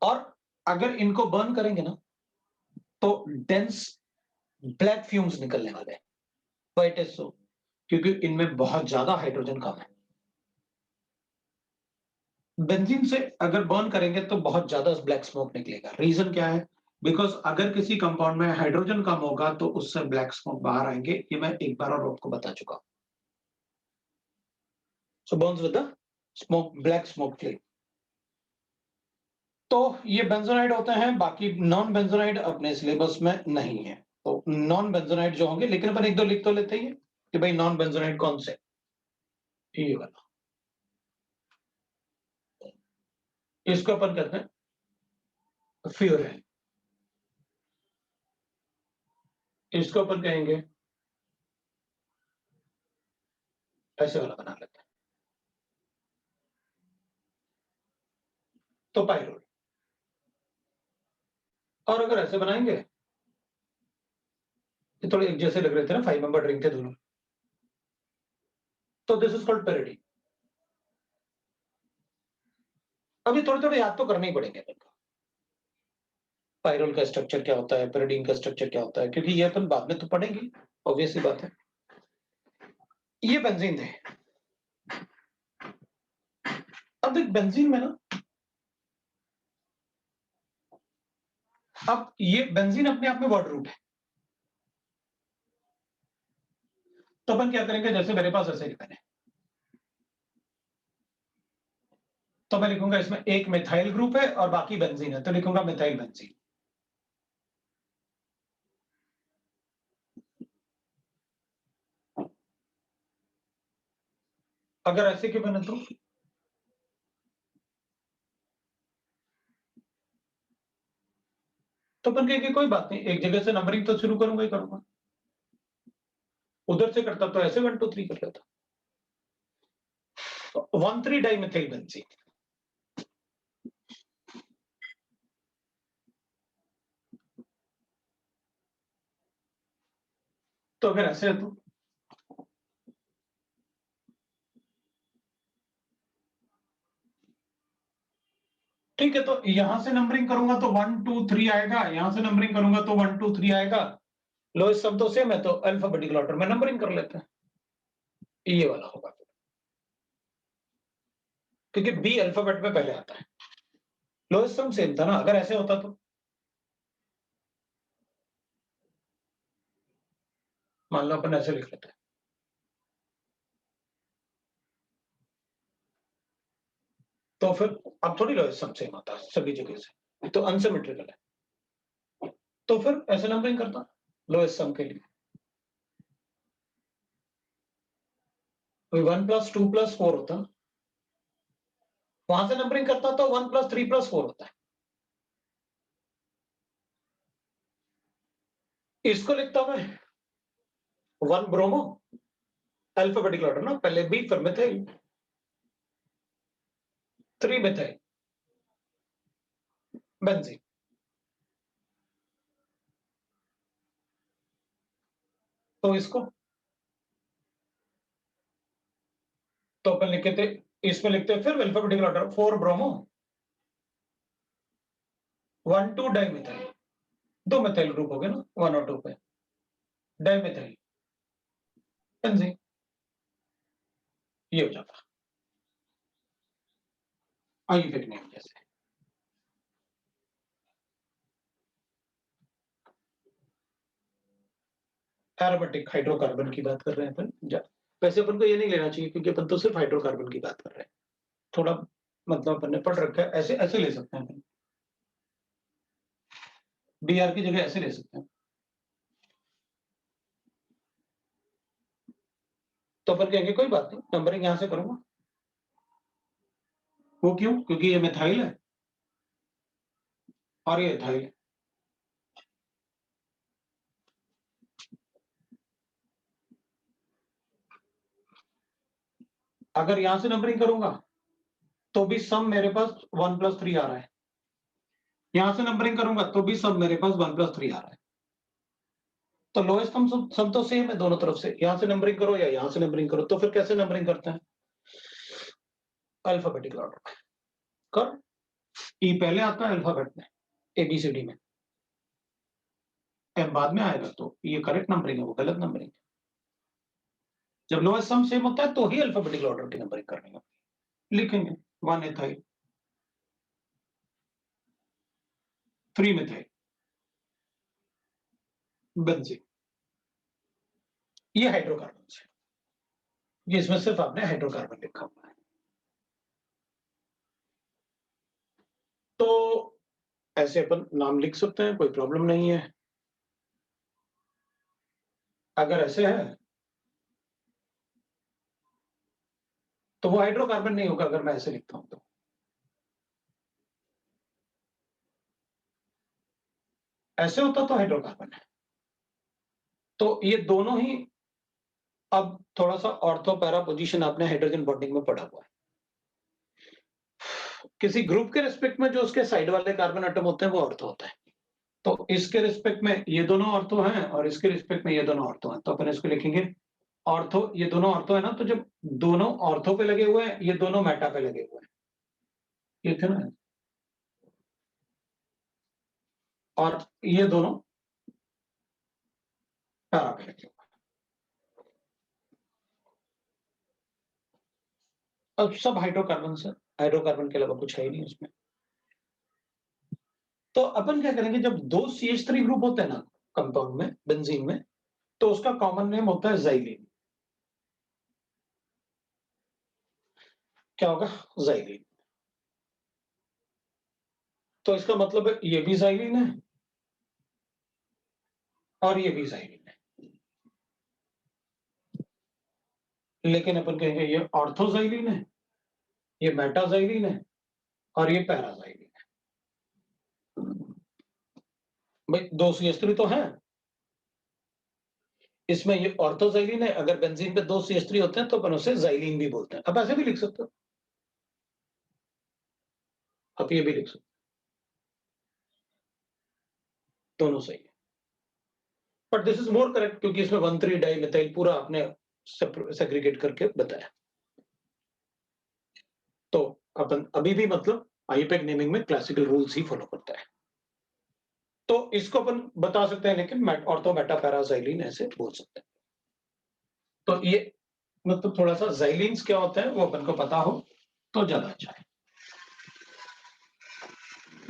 और अगर इनको बर्न करेंगे ना, तो डेंस ब्लैक फ्यूम्स निकलने वाले हैं। व्हाई इट इज सो, क्योंकि इनमें बहुत ज्यादा हाइड्रोजन कम है। बेंजीन से अगर बर्न करेंगे तो बहुत ज्यादा ब्लैक स्मोक निकलेगा। रीजन क्या है, बिकॉज अगर किसी कंपाउंड में हाइड्रोजन कम होगा तो उससे ब्लैक स्मोक बाहर आएंगे, ये मैं एक बार और आपको बता चुका हूं। So burns with the smoke, black smoke flame. तो ये बेंजोनाइड होते हैं, बाकी नॉन बेंजोनाइड अपने सिलेबस में नहीं है। तो नॉन बेंजोनाइड जो होंगे, लेकिन अपन एक दो लिख तो लेते ही कि भाई नॉन बेंजोनाइड कौन से, ये वाला, इसको अपन कहते हैं फ्यूरेन, इसको अपन कहेंगे, ऐसे वाला बना लेते हैं, तो पाइरोल। और अगर ऐसे बनाएंगे, ये थोड़े एक जैसे लग रहे थे ना, 5 मेंबर ड्रिंक थे दोनों, तो दिस इज कॉल्ड पेरिडी। अभी थोड़े थोड़े याद तो करने ही पड़ेंगे अपन को, पाइरोल का स्ट्रक्चर क्या होता है, पेरिडीन का स्ट्रक्चर क्या होता है, क्योंकि ये अपन बाद में तो पढ़ेंगे, ऑब्वियस सी बात है। ये बेंजीन थे। अब देख बेंजीन में ना, अब ये बेंजीन अपने आप में वर्ड रूट है। तो अपन क्या करेंगे, जैसे मेरे पास ऐसे लिखा है, तो मैं लिखूंगा इसमें एक मिथाइल ग्रुप है और बाकी बेंजीन है, तो लिखूंगा मिथाइल बेंजीन। अगर ऐसे क्यों बने तो अपन कहेंगे कोई बात नहीं, एक जगह से नंबरिंग तो शुरू करूंगा ही करूंगा, उधर से करता तो ऐसे 1 2 3 कर लेता। 1 3 डाइमिथाइल बेंजीन, तो अगर ऐसे है तो ठीक है, तो यहां से नंबरिंग करूंगा तो 1 2 3 आएगा, यहां से नंबरिंग करूंगा तो 1 2 3 आएगा। लोएस्ट सम तो सेम है, तो अल्फाबेटिकल ऑर्डर में नंबरिंग कर लेते हैं, ये वाला होगा, क्योंकि बी अल्फाबेट में पहले आता है। लोएस्ट सम सेम था ना, अगर ऐसे होता तो मान लो अपन ऐसे लिख लेते हैं, तो फिर अब थोड़ी लोएस्ट सम सेम आता है सभी जगह से, तो अनसिमेट्रिकल है, तो फिर ऐसे नंबरिंग करता लोएस्ट सम के लिए। 1 + 2 + 4 होता, वहां से नंबरिंग करता तो 1 + 3 + 4 होता है। इसको लिखता मैं 1 ब्रोमो, अल्फाबेटिकल ऑर्डर ना, पहले बी फिर मिथाइल, 3 मिथाइल बेंजीन। तो इसको तो अपन लिखे थे, इसमें लिखते हैं फिर अल्फाबेटिकल ऑर्डर 4 ब्रोमो, 1 2 डाइमिथाइल, दो मिथाइल ग्रुप हो गए ना 1 और 2 पे, डाइमिथाइल बेंजीन, ये हो जाता आई फिर नेम जैसे। एरोमेटिक हाइड्रोकार्बन की बात कर रहे हैं अपन, वैसे अपन को ये नहीं लेना चाहिए क्योंकि अपन तो सिर्फ हाइड्रोकार्बन की बात कर रहे हैं, थोड़ा मतलब अपन ने पढ़ रखा है, ऐसे ऐसे ले सकते हैं अपन, बीआर की जगह ऐसे ले सकते हैं। तो अपन कहेंगे कोई बात नहीं, नंबरिंग यहां से करूंगा, वो क्यों, क्योंकि ये मिथाइल है और ये इथाइल है। अगर यहां से नंबरिंग करूंगा तो भी सम मेरे पास 1 + 3 आ रहा है, यहां से नंबरिंग करूंगा तो भी सम मेरे पास 1 + 3 आ रहा है, तो लोएस्ट सम तो सेम है दोनों तरफ से, यहां से नंबरिंग करो या यहां से नंबरिंग करो, तो फिर कैसे नंबरिंग करते हैं, अल्फाबेटिकल ऑर्डर कर, ई पहले आता है अल्फाबेट में एबीसीडी में, एम बाद में आएगा, तो ये करेक्ट नंबरिंग है, वो गलत नंबरिंग है। जब लोएस्ट सम सेम होता है तो ही अल्फाबेटिकल ऑर्डर की नंबरिंग करनी है, लिखेंगे 1 इथाइल, 3 मिथाइल बेंजीन, ये हाइड्रोकार्बन है, ये इसमें सिर्फ आपने हाइड्रोकार्बन लिखा हुआ है। तो ऐसे अपन नाम लिख सकते हैं, कोई प्रॉब्लम नहीं है। अगर ऐसे है तो वो हाइड्रोकार्बन नहीं होगा, अगर मैं ऐसे लिखता हूं तो, ऐसे होता तो हाइड्रोकार्बन है। तो ये दोनों ही, अब थोड़ा सा ऑर्थो पैरा पोजीशन आपने हाइड्रोजन बॉन्डिंग में पढ़ा हुआ है, किसी ग्रुप के रिस्पेक्ट में जो उसके साइड वाले कार्बन एटम होते हैं वो ऑर्थो होता है, तो इसके रिस्पेक्ट में ये दोनों ऑर्थो हैं और इसके रिस्पेक्ट में ये दोनों ऑर्थो हैं, तो अपन इसको लिखेंगे ऑर्थो, ये दोनों ऑर्थो है ना, तो जब दोनों ऑर्थो पे लगे हुए हैं, ये दोनों मेटा पे लगे हुए हैं, ये थे ना, और ये दोनों पैरा पे लगे हुए हैं। अब सब हाइड्रोकार्बन से, हाइड्रोकार्बन के अलावा कुछ है ही नहीं उसमें। तो अपन क्या करेंगे, जब दो CH3 ग्रुप होते हैं ना कंपाउंड में, बेंजीन में, तो उसका कॉमन नेम होता है जाइलीन। क्या होगा, जाइलीन। तो इसका मतलब है ये भी जाइलीन है और ये भी जाइलीन है, लेकिन अपन कहेंगे ये ऑर्थोजाइलीन है, ये मेटाजाइलीन है और ये पैराजाइलीन है। भाई दो CH3 तो है, इसमें ये ऑर्थोजाइलीन है, अगर बेंजीन पे दो CH3 होते हैं तो अपन उसे जाइलीन भी बोलते हैं। अब ऐसे भी लिख सकते हो, आप ये भी लिख सकते हो, दोनों सही है। But this is more correct क्योंकि इसमें 1,3 डाइमिथाइल पूरा आपने सेग्रीगेट करके बताया। तो अपन अभी भी मतलब आईयूपैक नेमिंग में क्लासिकल रूल्स ही फॉलो करता है। तो इसको अपन बता सकते हैं, लेकिन ऑर्थो मेटा पैराजाइलिन ऐसे बोल सकते हैं। तो ये मतलब थोड़ा सा जाइलिन्स क्या होता है वो अपन को पता हो तो ज्यादा अच्छा है।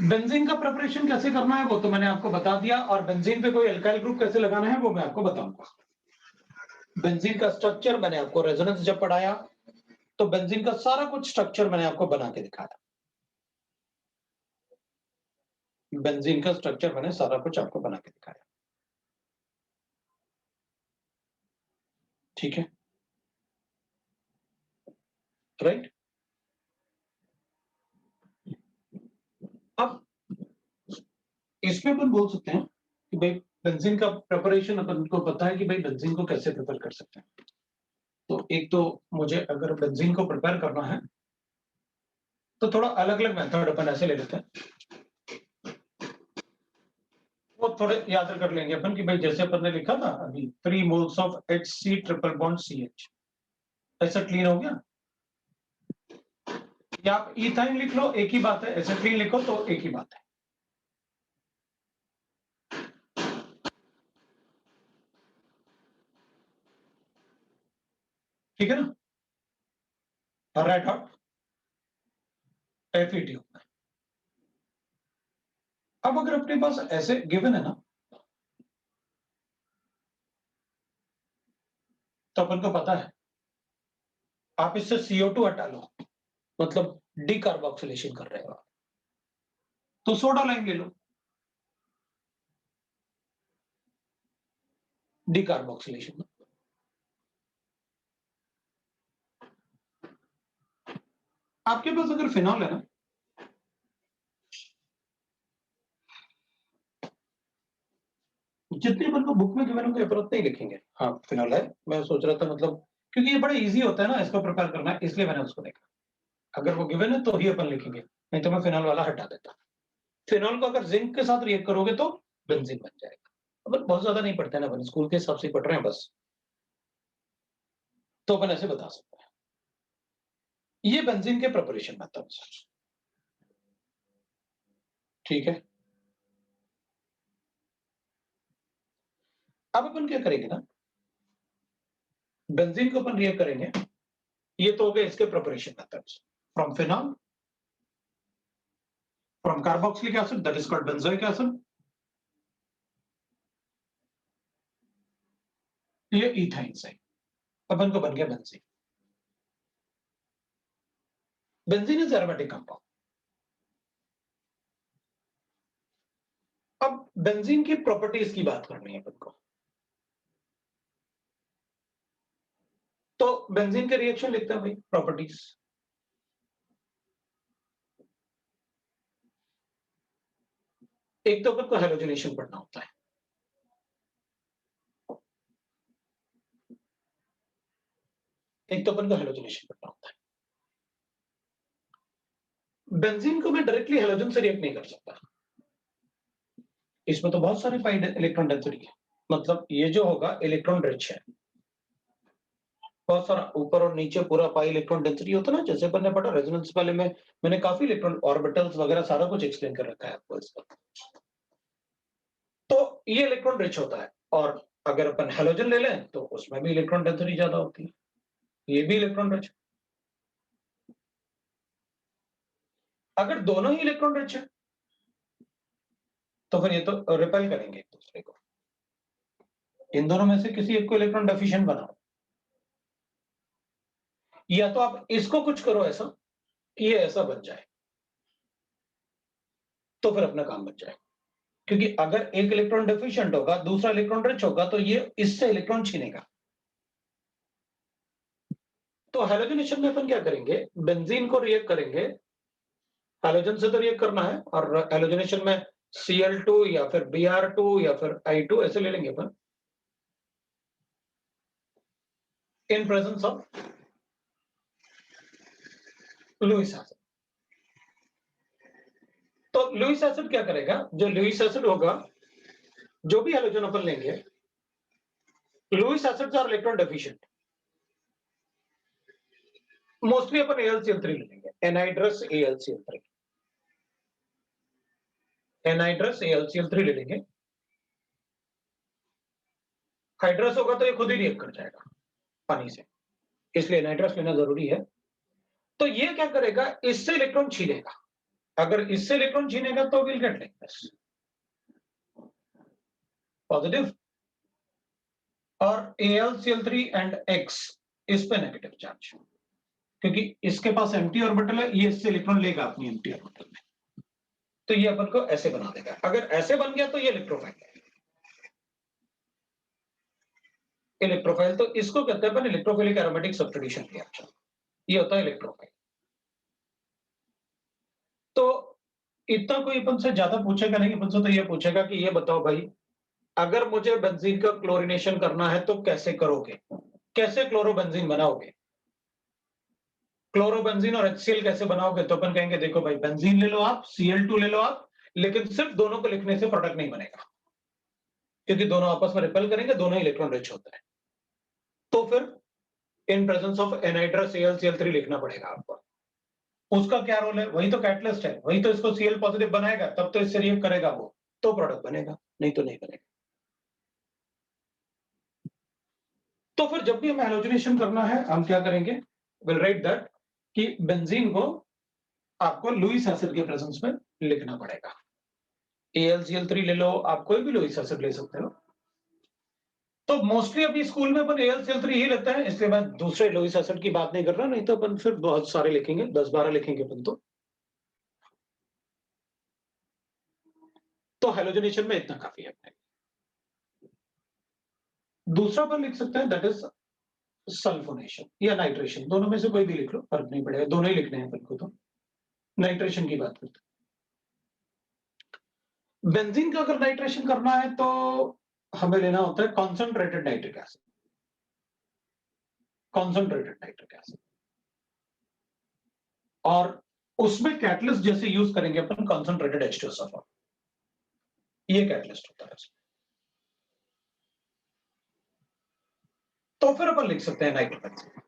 बेंजीन का प्रिपरेशन कैसे करना है वो तो मैंने आपको बता दिया, और बेंजीन पे कोई एल्काइल ग्रुप कैसे लगाना है वो मैं आपको बताऊंगा। बेंजीन का स्ट्रक्चर मैंने आपको रेजोनेंस जब पढ़ाया तो बेंजीन का सारा कुछ स्ट्रक्चर मैंने आपको बना के दिखाया। बेंजीन का स्ट्रक्चर मैंने सारा कुछ आपको बना के दिखाया, ठीक है, राइट। अब इसमें अपन बोल सकते हैं कि भाई बेंजीन का प्रिपरेशन अपन को पता है कि भाई बेंजीन को कैसे प्रिपेयर कर सकते हैं। तो एक तो मुझे अगर बेंजीन को प्रिपेयर करना है तो थोड़ा अलग अलग मेथड अपन ऐसे ले लेते हैं, वो थोड़े याद कर लेंगे अपन कि भाई जैसे अपन ने लिखा था अभी 3 moles of HC triple bond CH, ऐसा क्लीन हो गया। या आप इथाइन लिख लो एक ही बात है, एसिटिलीन लिखो तो एक ही बात है। ठीक है ना, रेड हॉट FET होता है। अब अगर अपने पास ऐसे गिवन है ना तो अपन को पता है आप इससे CO2 हटा लो, मतलब डीकार्बोक्सिलेशन कर रहे हो आप, तो सोडा लाइन ले लो, डीकार्बोक्सिलेशन। आपके पास अगर फिनॉल है ना, जितने अपन को बुक में गिवन होंगे अपन उतने ही लिखेंगे। हाँ फिनॉल है, मैं सोच रहा था मतलब क्योंकि ये बड़ा इजी होता है ना इसको प्रिपेयर करना, इसलिए मैंने उसको देखा। अगर वो गिवन है तो ही अपन लिखेंगे, नहीं तो मैं फिनॉल वाला हटा देता। फिनॉल को अगर जिंक के साथ रिएक्ट करोगे तो बेंजीन बन जाएगा। अपन बहुत ज्यादा नहीं पढ़ते हैं ना, अपन स्कूल के हिसाब से ही पढ़ रहे हैं बस, तो अपन ऐसे बता सकते हैं। ये बेंजीन के प्रिपरेशन मेथड्स, ठीक है। अब अपन क्या करेंगे ना, बेंजीन को अपन रिएक्ट करेंगे। ये तो हो गए इसके preparation methods, from phenol, from carboxylic acid that is called benzoic acid, ये इथाइन से अपन को बन गया benzene. Benzene is aromatic compound. अब बेंजीन की प्रॉपर्टीज की बात करनी है अपन को, तो बेंजीन के रिएक्शन लिखते हैं भाई, प्रॉपर्टीज। एक तो अपन को हेलोजनेशन पढ़ना होता है, एक तो अपन को हेलोजनेशन पढ़ना होता है। बेंजीन को मैं डायरेक्टली हेलोजन से रिएक्ट नहीं कर सकता, इसमें तो बहुत सारे पाई इलेक्ट्रॉन डेंसिटी है, मतलब ये जो होगा इलेक्ट्रॉन रिच है, बहुत सारा ऊपर और नीचे पूरा पाई इलेक्ट्रॉन डेंसिटी होता है ना, जैसे अपन ने पढ़ा रेजोनेंस वाले में, मैंने काफी इलेक्ट्रॉन ऑर्बिटल्स वगैरह सारा कुछ एक्सप्लेन कर रखा है आपको इसका। तो ये इलेक्ट्रॉन रिच होता है, और अगर अपन हेलोजन ले लें तो उसमें भी इलेक्ट्रॉन डेंसिटी ज्यादा होती है, ये भी इलेक्ट्रॉन रिच। अगर दोनों ही इलेक्ट्रॉन रिच है तो फिर ये तो रिपेल करेंगे एक दूसरे को, इन दोनों में से किसी एक को इलेक्ट्रॉन डेफिशिएंट बनाओ, या तो आप इसको कुछ करो ऐसा कि ये ऐसा बन जाए, तो फिर अपना काम बन जाए। क्योंकि अगर एक इलेक्ट्रॉन डेफिशिएंट होगा दूसरा इलेक्ट्रॉन रिच होगा तो ये इससे इलेक्ट्रॉन छीनेगा। तो हैलोजनेशन में अपन क्या करेंगे, बेंजीन को रिएक्ट करेंगे, हैलोजन से तो रिएक्ट करना है, और हैलोजनेशन में Cl2 या फिर Br2 या फिर I2 ऐसे ले लेंगे अपन, in presence of Lewis acid. तो लुईस एसिड क्या करेगा, जो लुईस एसिड होगा, जो भी हैलोजन अपन लेंगे Lewis acids are electron deficient, mostly अपन AlCl3 ले लेंगे, एनहाइड्रस AlCl3, एनहाइड्रस AlCl3 ले लेंगे। हाइड्रस होगा तो ये खुद ही रिएक्ट कर जाएगा पानी से, इसलिए एनहाइड्रस लेना जरूरी है। तो ये क्या करेगा, इससे इलेक्ट्रॉन छीनेगा, अगर इससे इलेक्ट्रॉन छीनेगा तो will get like this positive, और AlCl3 एंड X इस पे नेगेटिव चार्ज, क्योंकि इसके पास एम्प्टी ऑर्बिटल है, ये इससे इलेक्ट्रॉन लेगा अपनी एम्प्टी ऑर्बिटल में, तो ये अपन को ऐसे बना देगा। अगर ऐसे बन गया तो ये इलेक्ट्रोफाइल है। इलेक्ट्रोफाइल तो इसको कहते हैं अपन इलेक्ट्रोफिलिक एरोमेटिक सब्स्टिट्यूशन रिएक्शन, ये होता है इलेक्ट्रोफाइल। तो इतना कोई अपन से ज्यादा पूछेगा नहीं, अपन से तो ये पूछेगा कि ये बताओ भाई, अगर मुझे बेंजीन का क्लोरीनेशन करना है तो कैसे करोगे, कैसे क्लोरोबेंजीन बनाओगे, क्लोरोबेंजीन और HCl कैसे बनाओगे? तो अपन कहेंगे देखो भाई, बेंजीन ले लो आप, Cl2 ले लो आप, लेकिन सिर्फ दोनों को लिखने से प्रोडक्ट नहीं बनेगा, क्योंकि दोनों आपस में रिपेल करेंगे, दोनों इलेक्ट्रॉन रिच होता है। तो फिर इन प्रेजेंस ऑफ एनहाइड्रस AlCl3 लिखना पड़ेगा आपको। उसका क्या रोल है? वही तो कैटलिस्ट है, वही तो इसको Cl पॉजिटिव बनाएगा, तब तो इससे रिएक्ट करेगा वो, तो प्रोडक्ट बनेगा, नहीं तो नहीं बनेगा। तो फिर जब भी हमें हैलोजनेशन करना है, हम क्या करेंगे, विल राइट दैट कि बेंजीन को आपको लुईस एसिड के प्रेजेंस में लिखना पड़ेगा। AlCl3 ले लो, आप कोई भी लुईस एसिड ले सकते हो। तो मोस्टली अभी स्कूल में अपन AlCl3 ही लेते हैं, इसलिए मैं दूसरे लुईस एसिड की बात नहीं कर रहा, नहीं तो अपन फिर बहुत सारे लिखेंगे, 10-12 लिखेंगे अपन तो हैलोजनेशन में इतना काफी है। दूसरा अपन लिख सकते हैं, दैट इज सल्फोनेशन या नाइट्रेशन, दोनों में से कोई भी लिख लो, फर्क नहीं पड़ेगा, दोनों ही लिखने हैं अपन को। तो नाइट्रेशन की बात करते हैं। बेंजीन का अगर नाइट्रेशन करना है तो हमें लेना होता है concentrated nitric acid, concentrated nitric acid, और उसमें कैटलिस्ट जैसे यूज करेंगे अपन कॉन्सेंट्रेटेड H2SO4, ये कैटलिस्ट होता है। तो फिर अपन लिख सकते हैं नाइट्रोबेंजीन,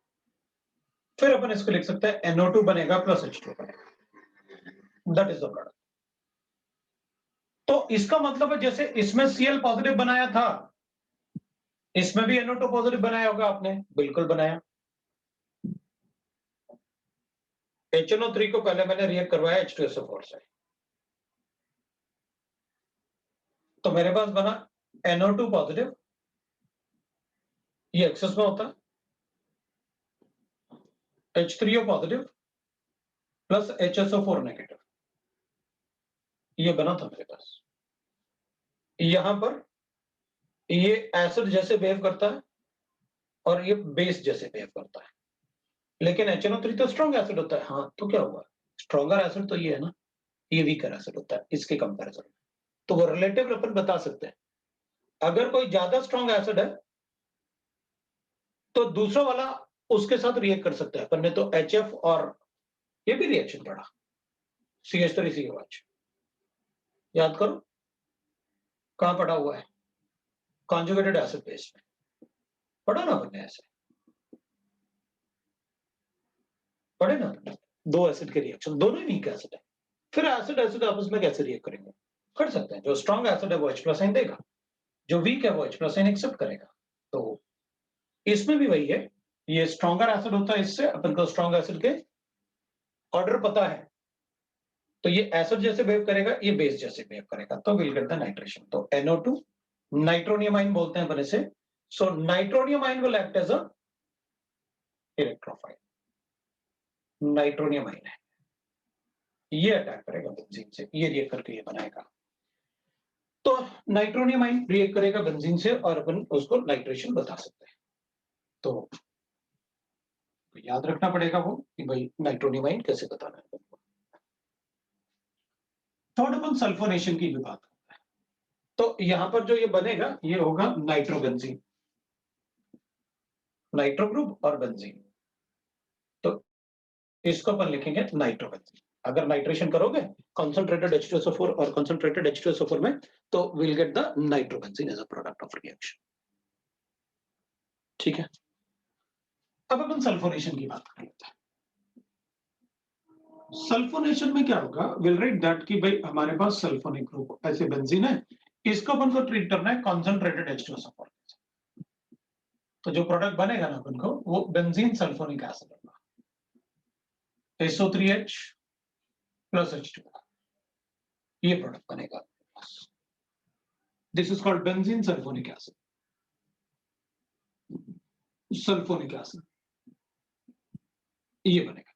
फिर अपन इसको लिख सकते हैं NO2 बनेगा प्लस H2 बनेगा, दैट इज द प्रोडक्ट। तो इसका मतलब है जैसे इसमें Cl पॉजिटिव बनाया था, इसमें भी NO2 पॉजिटिव बनाया होगा आपने, बिल्कुल बनाया। HNO3 को पहले मैंने रिएक्ट करवाया H2SO4 से, तो मेरे पास बना NO2 पॉजिटिव, ये एक्सेस में होता है, H3O positive plus HSO4 negative, ये बना था मेरे पास। यहां पर ये एसिड जैसे बिहेव करता है और ये बेस जैसे बिहेव करता है, लेकिन HNO3 तो स्ट्रॉन्ग एसिड होता है। हाँ, तो क्या हुआ, स्ट्रॉन्गर एसिड तो ये है ना, ये वीकर एसिड होता है इसके कंपैरिजन में, तो वो रिलेटिव अपन बता सकते हैं। अगर कोई ज्यादा स्ट्रॉन्ग एसिड है तो दूसरा वाला उसके साथ रिएक्ट कर सकता है। अपन ने तो HF और ये भी रिएक्शन पढ़ा, CH3COH, याद करो कहां पढ़ा हुआ है, कॉन्जुगेटेड एसिड बेस में पढ़ा ना अपन ने, ऐसे पढ़े ना अपन ने, दो एसिड के रिएक्शन, दोनों ही वीक एसिड है, फिर एसिड एसिड आपस में कैसे रिएक्ट करेंगे, कर सकते हैं। जो स्ट्रॉन्ग एसिड है वो H+ देगा, जो वीक है वो H+ एक्सेप्ट करेगा। तो इसमें भी वही है, ये स्ट्रॉन्गर एसिड होता है, इससे अपन को स्ट्रॉन्ग एसिड के ऑर्डर पता है, तो ये एसिड जैसे बिहेव करेगा, ये बेस जैसे बिहेव करेगा, तो विल गेट द नाइट्रेशन। तो NO2 नाइट्रोनियम आयन बोलते हैं अपन इसे, so nitronium ion will act as a electrophile, nitronium ion है, ये अटैक करेगा बेंजीन से, ये रिएक्ट करके ये बनाएगा। तो नाइट्रोनियम आयन रिएक्ट करेगा बेंजीन से और अपन उसको नाइट्रेशन बता सकते हैं। तो याद रखना पड़ेगा वो कि भाई नाइट्रोनियम आयन कैसे बताना है। थर्ड अपन सल्फोनेशन की भी बात करते हैं, तो यहां पर जो ये बनेगा ये होगा नाइट्रोबेंजीन, नाइट्रो ग्रुप और बेंजीन, तो इसको अपन लिखेंगे नाइट्रोबेंजीन। अगर नाइट्रेशन करोगे concentrated H2SO4 और concentrated H2SO4 में, तो we'll get the nitrobenzene as a product of reaction. ठीक है। अब अपन सल्फोनेशन की बात कर लेते हैं। सल्फोनेशन में क्या होगा, विल राइट दैट कि भाई हमारे पास सल्फोनिक ग्रुप ऐसे बेंजीन है, इसको अपन को ट्रीट करना है कॉन्सेंट्रेटेड H2SO4। तो जो प्रोडक्ट बनेगा ना अपन को वो बेंजीन सल्फोनिक एसिड होगा, SO3H प्लस H2, ये प्रोडक्ट बनेगा। This is called benzene sulphonic acid, sulphonic acid ये बनेगा।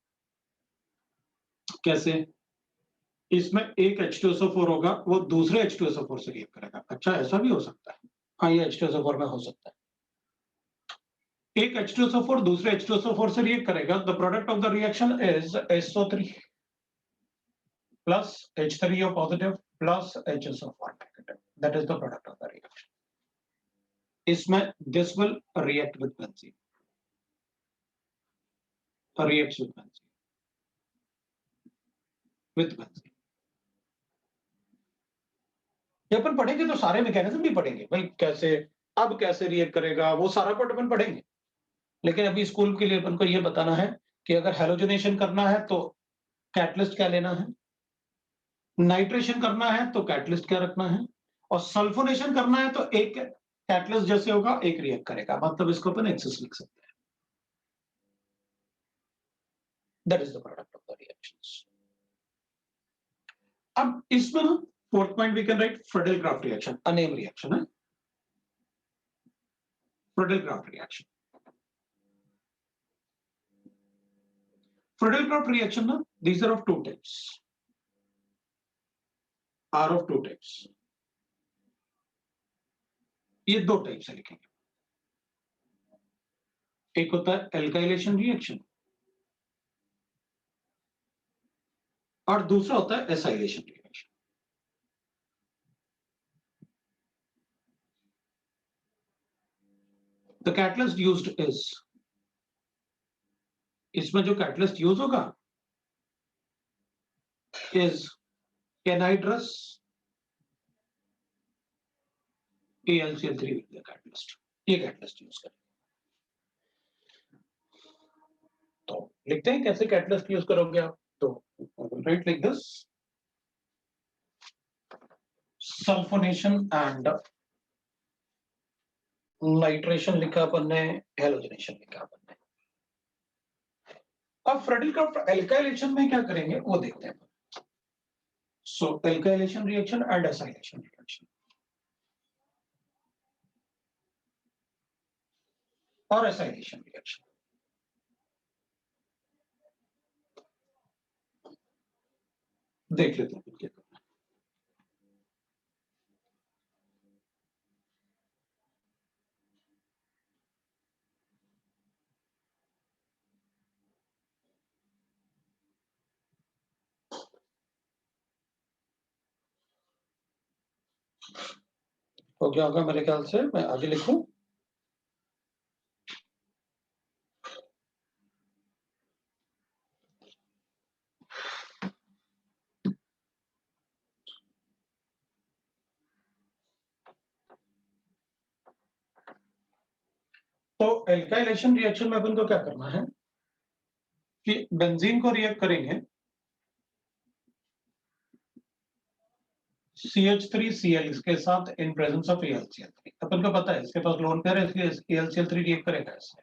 कैसे? इसमें एक H2SO4 होगा, वो दूसरे H2SO4 से रिएक्ट करेगा। अच्छा, ऐसा भी हो सकता है? हाँ, ये H2SO4 में हो सकता है। एक H2SO4 दूसरे H2SO4 से रिएक्ट करेगा, the product of the reaction is SO3 plus H3O positive plus HSO4 negative. That is the product of the reaction. इसमें this will react with benzene, reacts with benzene, with benzene. ये अपन पढ़ेंगे तो सारे mechanism भी पढ़ेंगे भाई, कैसे अब कैसे रिएक्ट करेगा वो सारा पार्ट अपन पढ़ेंगे। लेकिन अभी स्कूल के लिए अपन को ये बताना है कि अगर हैलोजनेशन करना है तो कैटलिस्ट क्या लेना है, नाइट्रेशन करना है तो कैटलिस्ट क्या रखना है, और सल्फोनेशन करना है तो एक कैटलिस्ट जैसे होगा एक रिएक्ट करेगा, मतलब इसको अपन एक्सेस लिख सकते हैं। That is the product of the reactions. अब इसमें ना fourth point we can write Friedel Crafts reaction, a name reaction है फ्रेडल-क्राफ्ट रिएक्शन। फ्रेडल-क्राफ्ट रिएक्शन ना, these are of two types, are of two types. ये दो टाइप से लिखेंगे, एक होता है एल्काइलेशन रिएक्शन और दूसरा होता है acylation reaction. The catalyst used is, इसमें जो कैटलिस्ट यूज होगा is anhydrous AlCl3 with the catalyst, ये कैटलिस्ट यूज करें। तो लिखते हैं कैसे कैटलिस्ट यूज करोगे आप, तो right like this, sulphonation and nitration लिखा अपन ने, हैलोजनेशन लिखा अपन ने। अब फ्रेडल-क्राफ्ट एल्काइलेशन में क्या करेंगे वो देखते हैं। So alkylation reaction and acylation reaction, और एसाइलेशन रिएक्शन देख लेते हैं क्या करना है। हो गया होगा मेरे ख्याल से, मैं आगे लिखूं। तो एल्काइलेशन रिएक्शन में अपन को क्या करना है कि बेंजीन को रिएक्ट करेंगे CH3Cl के साथ इन प्रेजेंस ऑफ AlCl3। अपन को पता है इसके पास लोन पेयर है, इसलिए AlCl3 रिएक्ट करेगा इससे।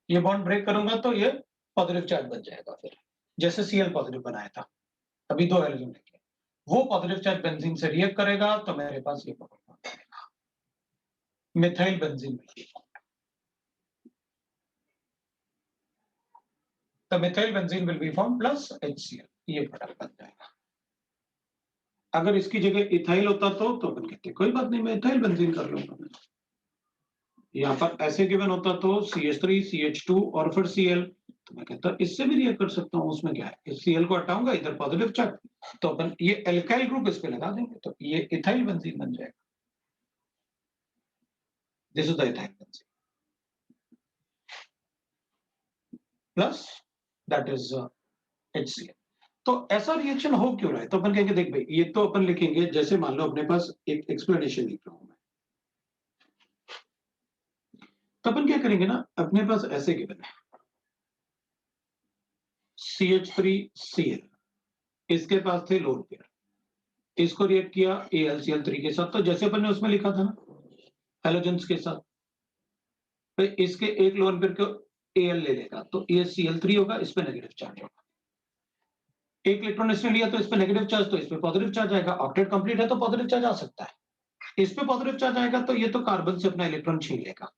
ये बॉन्ड ब्रेक करूंगा तो ये पॉजिटिव चार्ज बन जाएगा, फिर जैसे Cl पॉजिटिव बनाया था, अभी दो हैलोजन लेके वो पॉजिटिव चार्ज बेंजीन से रिएक्ट करेगा तो मेरे पास ये प्रोडक्ट बनेगा, मिथाइल बेंजीन। तो methyl benzene will be form plus HCl, ये प्रोडक्ट बन जाएगा। अगर इसकी जगह इथाइल होता तो अपन कहते कोई बात नहीं, मैं इथाइल बेंजीन कर लूंगा। यहाँ पर ऐसे गिवन होता तो CH3 CH2 और फिर Cl, तो मैं कहता इससे भी रिएक्ट कर सकता हूँ, उसमें क्या है, इस Cl को हटाऊंगा, इधर पॉजिटिव चार्ज, तो अपन ये एल्काइल ग्रुप इस पे लगा देंगे तो ये इथाइल बेंजीन बन जाएगा। This is the ethyl benzene plus that is HCl। तो ऐसा रिएक्शन हो क्यों रहा है, तो अपन कहेंगे देख भाई, ये तो अपन लिखेंगे जैसे मान लो अपने पास एक एक्सप्लेनेशन लिख रहा हूं मैं, तो अपन क्या करेंगे ना, अपने पास ऐसे गिवन है CH3Cl, इसके पास थे लोन पेयर, इसको रिएक्ट किया AlCl3 के साथ, तो जैसे अपन ने उसमें लिखा था ना हैलोजेंस के साथ, तो इसके एक लोन पेयर को Al ले लेगा तो ये Cl3 होगा, इस पे नेगेटिव चार्ज होगा। एक इलेक्ट्रॉन इसने लिया तो इस पे नेगेटिव चार्ज, तो इस पे पॉजिटिव चार्ज आएगा। ऑक्टेट कंप्लीट है तो पॉजिटिव चार्ज आ सकता है, इस पे पॉजिटिव चार्ज आएगा तो ये तो कार्बन से अपना इलेक्ट्रॉन छीन लेगा।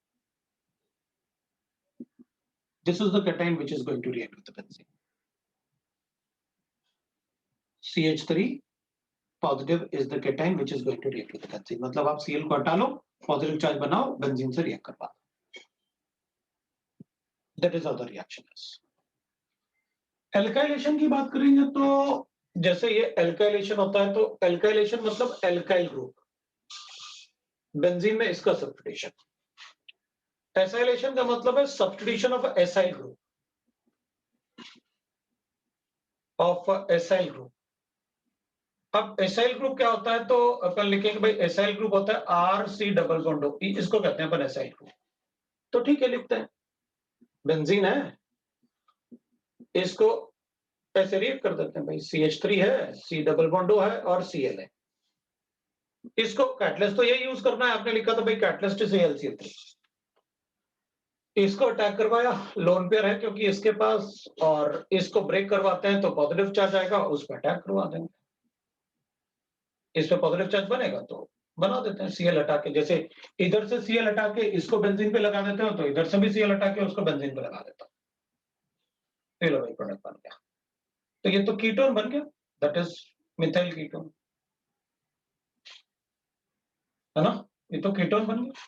This is the cation which is going to react with the benzene. CH3 positive is the cation which is going to react with the benzene. मतलब आप Cl को हटा लो, पॉजिटिव चार्ज बनाओ, बेंजीन से रिएक्ट करवा दो। That is how the reaction is. Alkylation की बात करेंगे तो जैसे ये एल्काइलेशन होता है तो एल्काइलेशन मतलब एल्काइल ग्रुप, बेंजीन में इसका सब्स्टिट्यूशन। एसाइलेशन का मतलब है substitution of acyl group, of acyl group. अब एसाइल ग्रुप क्या होता है तो अपन लिखेंगे भाई एसाइल ग्रुप होता है RC डबल बॉन्ड O, इसको कहते हैं अपन एसाइल ग्रुप। तो ठीक है, लिखते हैं बेंजीन है, इसको ऐसे रिएक्ट कर देते हैं भाई, CH3 है, C डबल बॉन्ड O है और Cl है। इसको कैटलिस्ट तो यही यूज करना है, आपने लिखा था भाई कैटलिस्ट से AlCl3, इसको अटैक करवाया, लोन पेयर है क्योंकि इसके पास, और इसको ब्रेक करवाते हैं तो पॉजिटिव चार्ज आएगा, उस पर अटैक करवा देंगे, इस पे पॉजिटिव चार्ज बनेगा तो बना देते हैं Cl हटा के। जैसे इधर से Cl हटा के इसको बेंजीन पे लगा देते हो तो इधर से भी Cl हटा के उसको बेंजीन पे लगा देता हूं, लो भाई प्रोडक्ट बन गया। तो ये तो कीटोन बन गया, दैट इज मिथाइल कीटोन, है ना, ये तो कीटोन बन गया।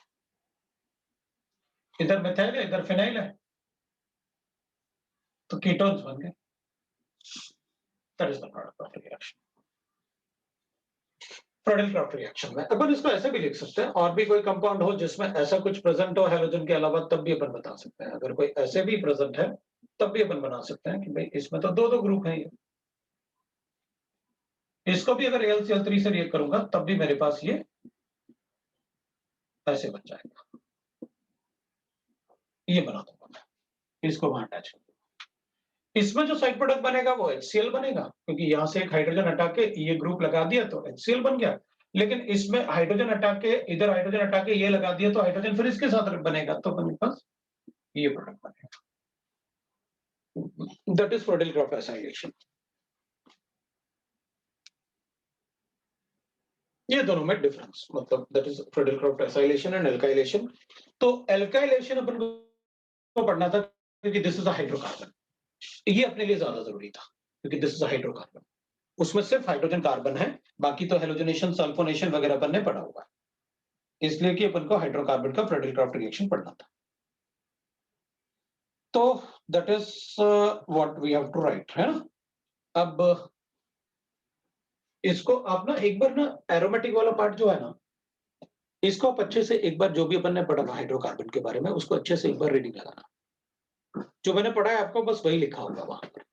इधर मिथाइल है, इधर फिनाइल है, तो कीटोन्स बन गए। That is the product of reaction. Friedel Crafts reaction में अपन इसको ऐसे भी लिख सकते हैं, और भी कोई कंपाउंड हो जिसमें ऐसा कुछ प्रेजेंट हो हैलोजन के अलावा, तब भी अपन बता सकते हैं। अगर कोई ऐसे भी प्रेजेंट है तब भी अपन बना सकते हैं कि भाई इसमें तो दो ग्रुप हैं, ये इसको भी अगर AlCl3 से रिएक्ट करूंगा तब भी मेरे पास ये ऐसे बन जाएगा, ये बना दूंगा मैं, इसको वहां अटैच कर दूंगा। इसमें जो साइड प्रोडक्ट बनेगा वो HCl बनेगा, क्योंकि यहां से एक हाइड्रोजन हटा के ये ग्रुप लगा दिया तो HCl बन गया। लेकिन इसमें हाइड्रोजन हटा के, इधर हाइड्रोजन हटा के ये लगा दिया तो हाइड्रोजन फिर इसके साथ बनेगा, तो मेरे पास ये प्रोडक्ट बनेगा। That is Friedel Crafts acylation. ये दोनों में डिफरेंस, मतलब that is Friedel Crafts acylation and alkylation. तो एल्काइलेशन अपन को पढ़ना था क्योंकि दिस इज अ हाइड्रोकार्बन, ये अपने लिए ज्यादा जरूरी था क्योंकि दिस इज अ हाइड्रोकार्बन, उसमें सिर्फ हाइड्रोजन कार्बन है, बाकी तो हेलोजनेशन सल्फोनेशन वगैरह अपन ने पढ़ा हुआ है, इसलिए कि अपन को हाइड्रोकार्बन का प्रोडल-क्रॉफ्ट रिएक्शन पढ़ना था। तो that is what we have to write, है ना। अब इसको आप ना एक बार ना एरोमेटिक वाला पार्ट जो है ना, इसको आप अच्छे से एक बार, जो भी अपन ने पढ़ा हाइड्रोकार्बन के बारे में, उसको अच्छे से एक बार रीडिंग लगाना। जो मैंने पढ़ा है आपको बस वही लिखा होगा वहां पर,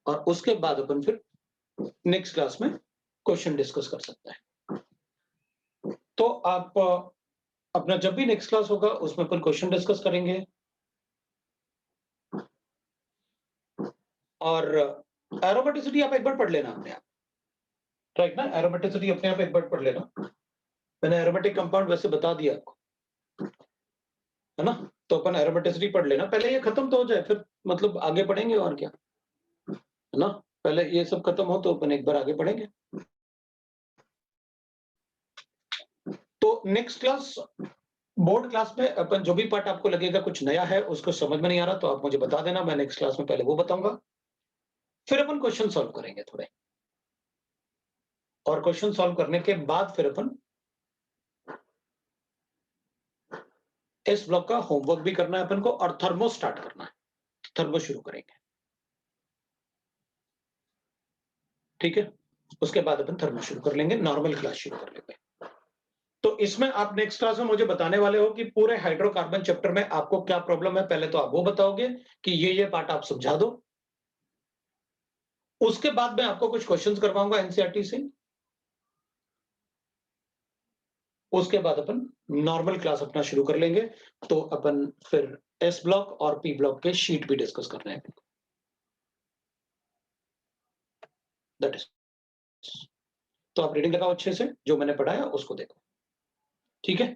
और उसके बाद अपन फिर नेक्स्ट क्लास में क्वेश्चन डिस्कस कर सकते हैं। तो आप अपना जब भी नेक्स्ट क्लास होगा उसमें अपन क्वेश्चन डिस्कस करेंगे, और एरोमेटिसिटी आप एक बार पढ़ लेना अपने आप, राइट ना, एरोमेटिसिटी अपने आप एक बार पढ़ लेना। मैंने एरोमेटिक कंपाउंड वैसे बता दिया आपको, है ना, तो अपन एरोमेटिसिटी पढ़ लेना, पहले ये खत्म तो हो जाए फिर मतलब आगे पढ़ेंगे, और क्या, है ना, पहले ये सब खत्म हो तो अपन एक बार आगे पढ़ेंगे। तो नेक्स्ट क्लास, बोर्ड क्लास में अपन जो भी पार्ट आपको लगेगा कुछ नया है, उसको समझ में नहीं आ रहा तो आप मुझे बता देना, मैं नेक्स्ट क्लास में पहले वो बताऊंगा, फिर अपन क्वेश्चन सॉल्व करेंगे थोड़े, और क्वेश्चन सॉल्व करने के बाद फिर अपन इस ब्लॉक का होमवर्क भी करना है अपन को, और थर्मो स्टार्ट करना है, थर्मो शुरू करेंगे, ठीक है। उसके बाद अपन थर्मो शुरू कर लेंगे, नॉर्मल क्लास शुरू कर लेंगे। तो इसमें आप नेक्स्ट क्लास में मुझे बताने वाले हो कि पूरे हाइड्रोकार्बन चैप्टर में आपको क्या प्रॉब्लम है, पहले तो आप वो बताओगे कि ये पार्ट आप समझा दो, उसके बाद मैं आपको कुछ क्वेश्चंस करवाऊंगा एनसीईआरटी से, उसके बाद अपन नॉर्मल क्लास अपना शुरू कर लेंगे, तो अपन फिर एस ब्लॉक और पी ब्लॉक के शीट भी डिस्कस कर रहे हैं। दैट इज, तो आप रीडिंग लगाओ अच्छे से, जो मैंने पढ़ाया उसको देखो, ठीक है?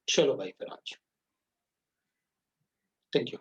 चलो भाई फिर आज, थैंक यू।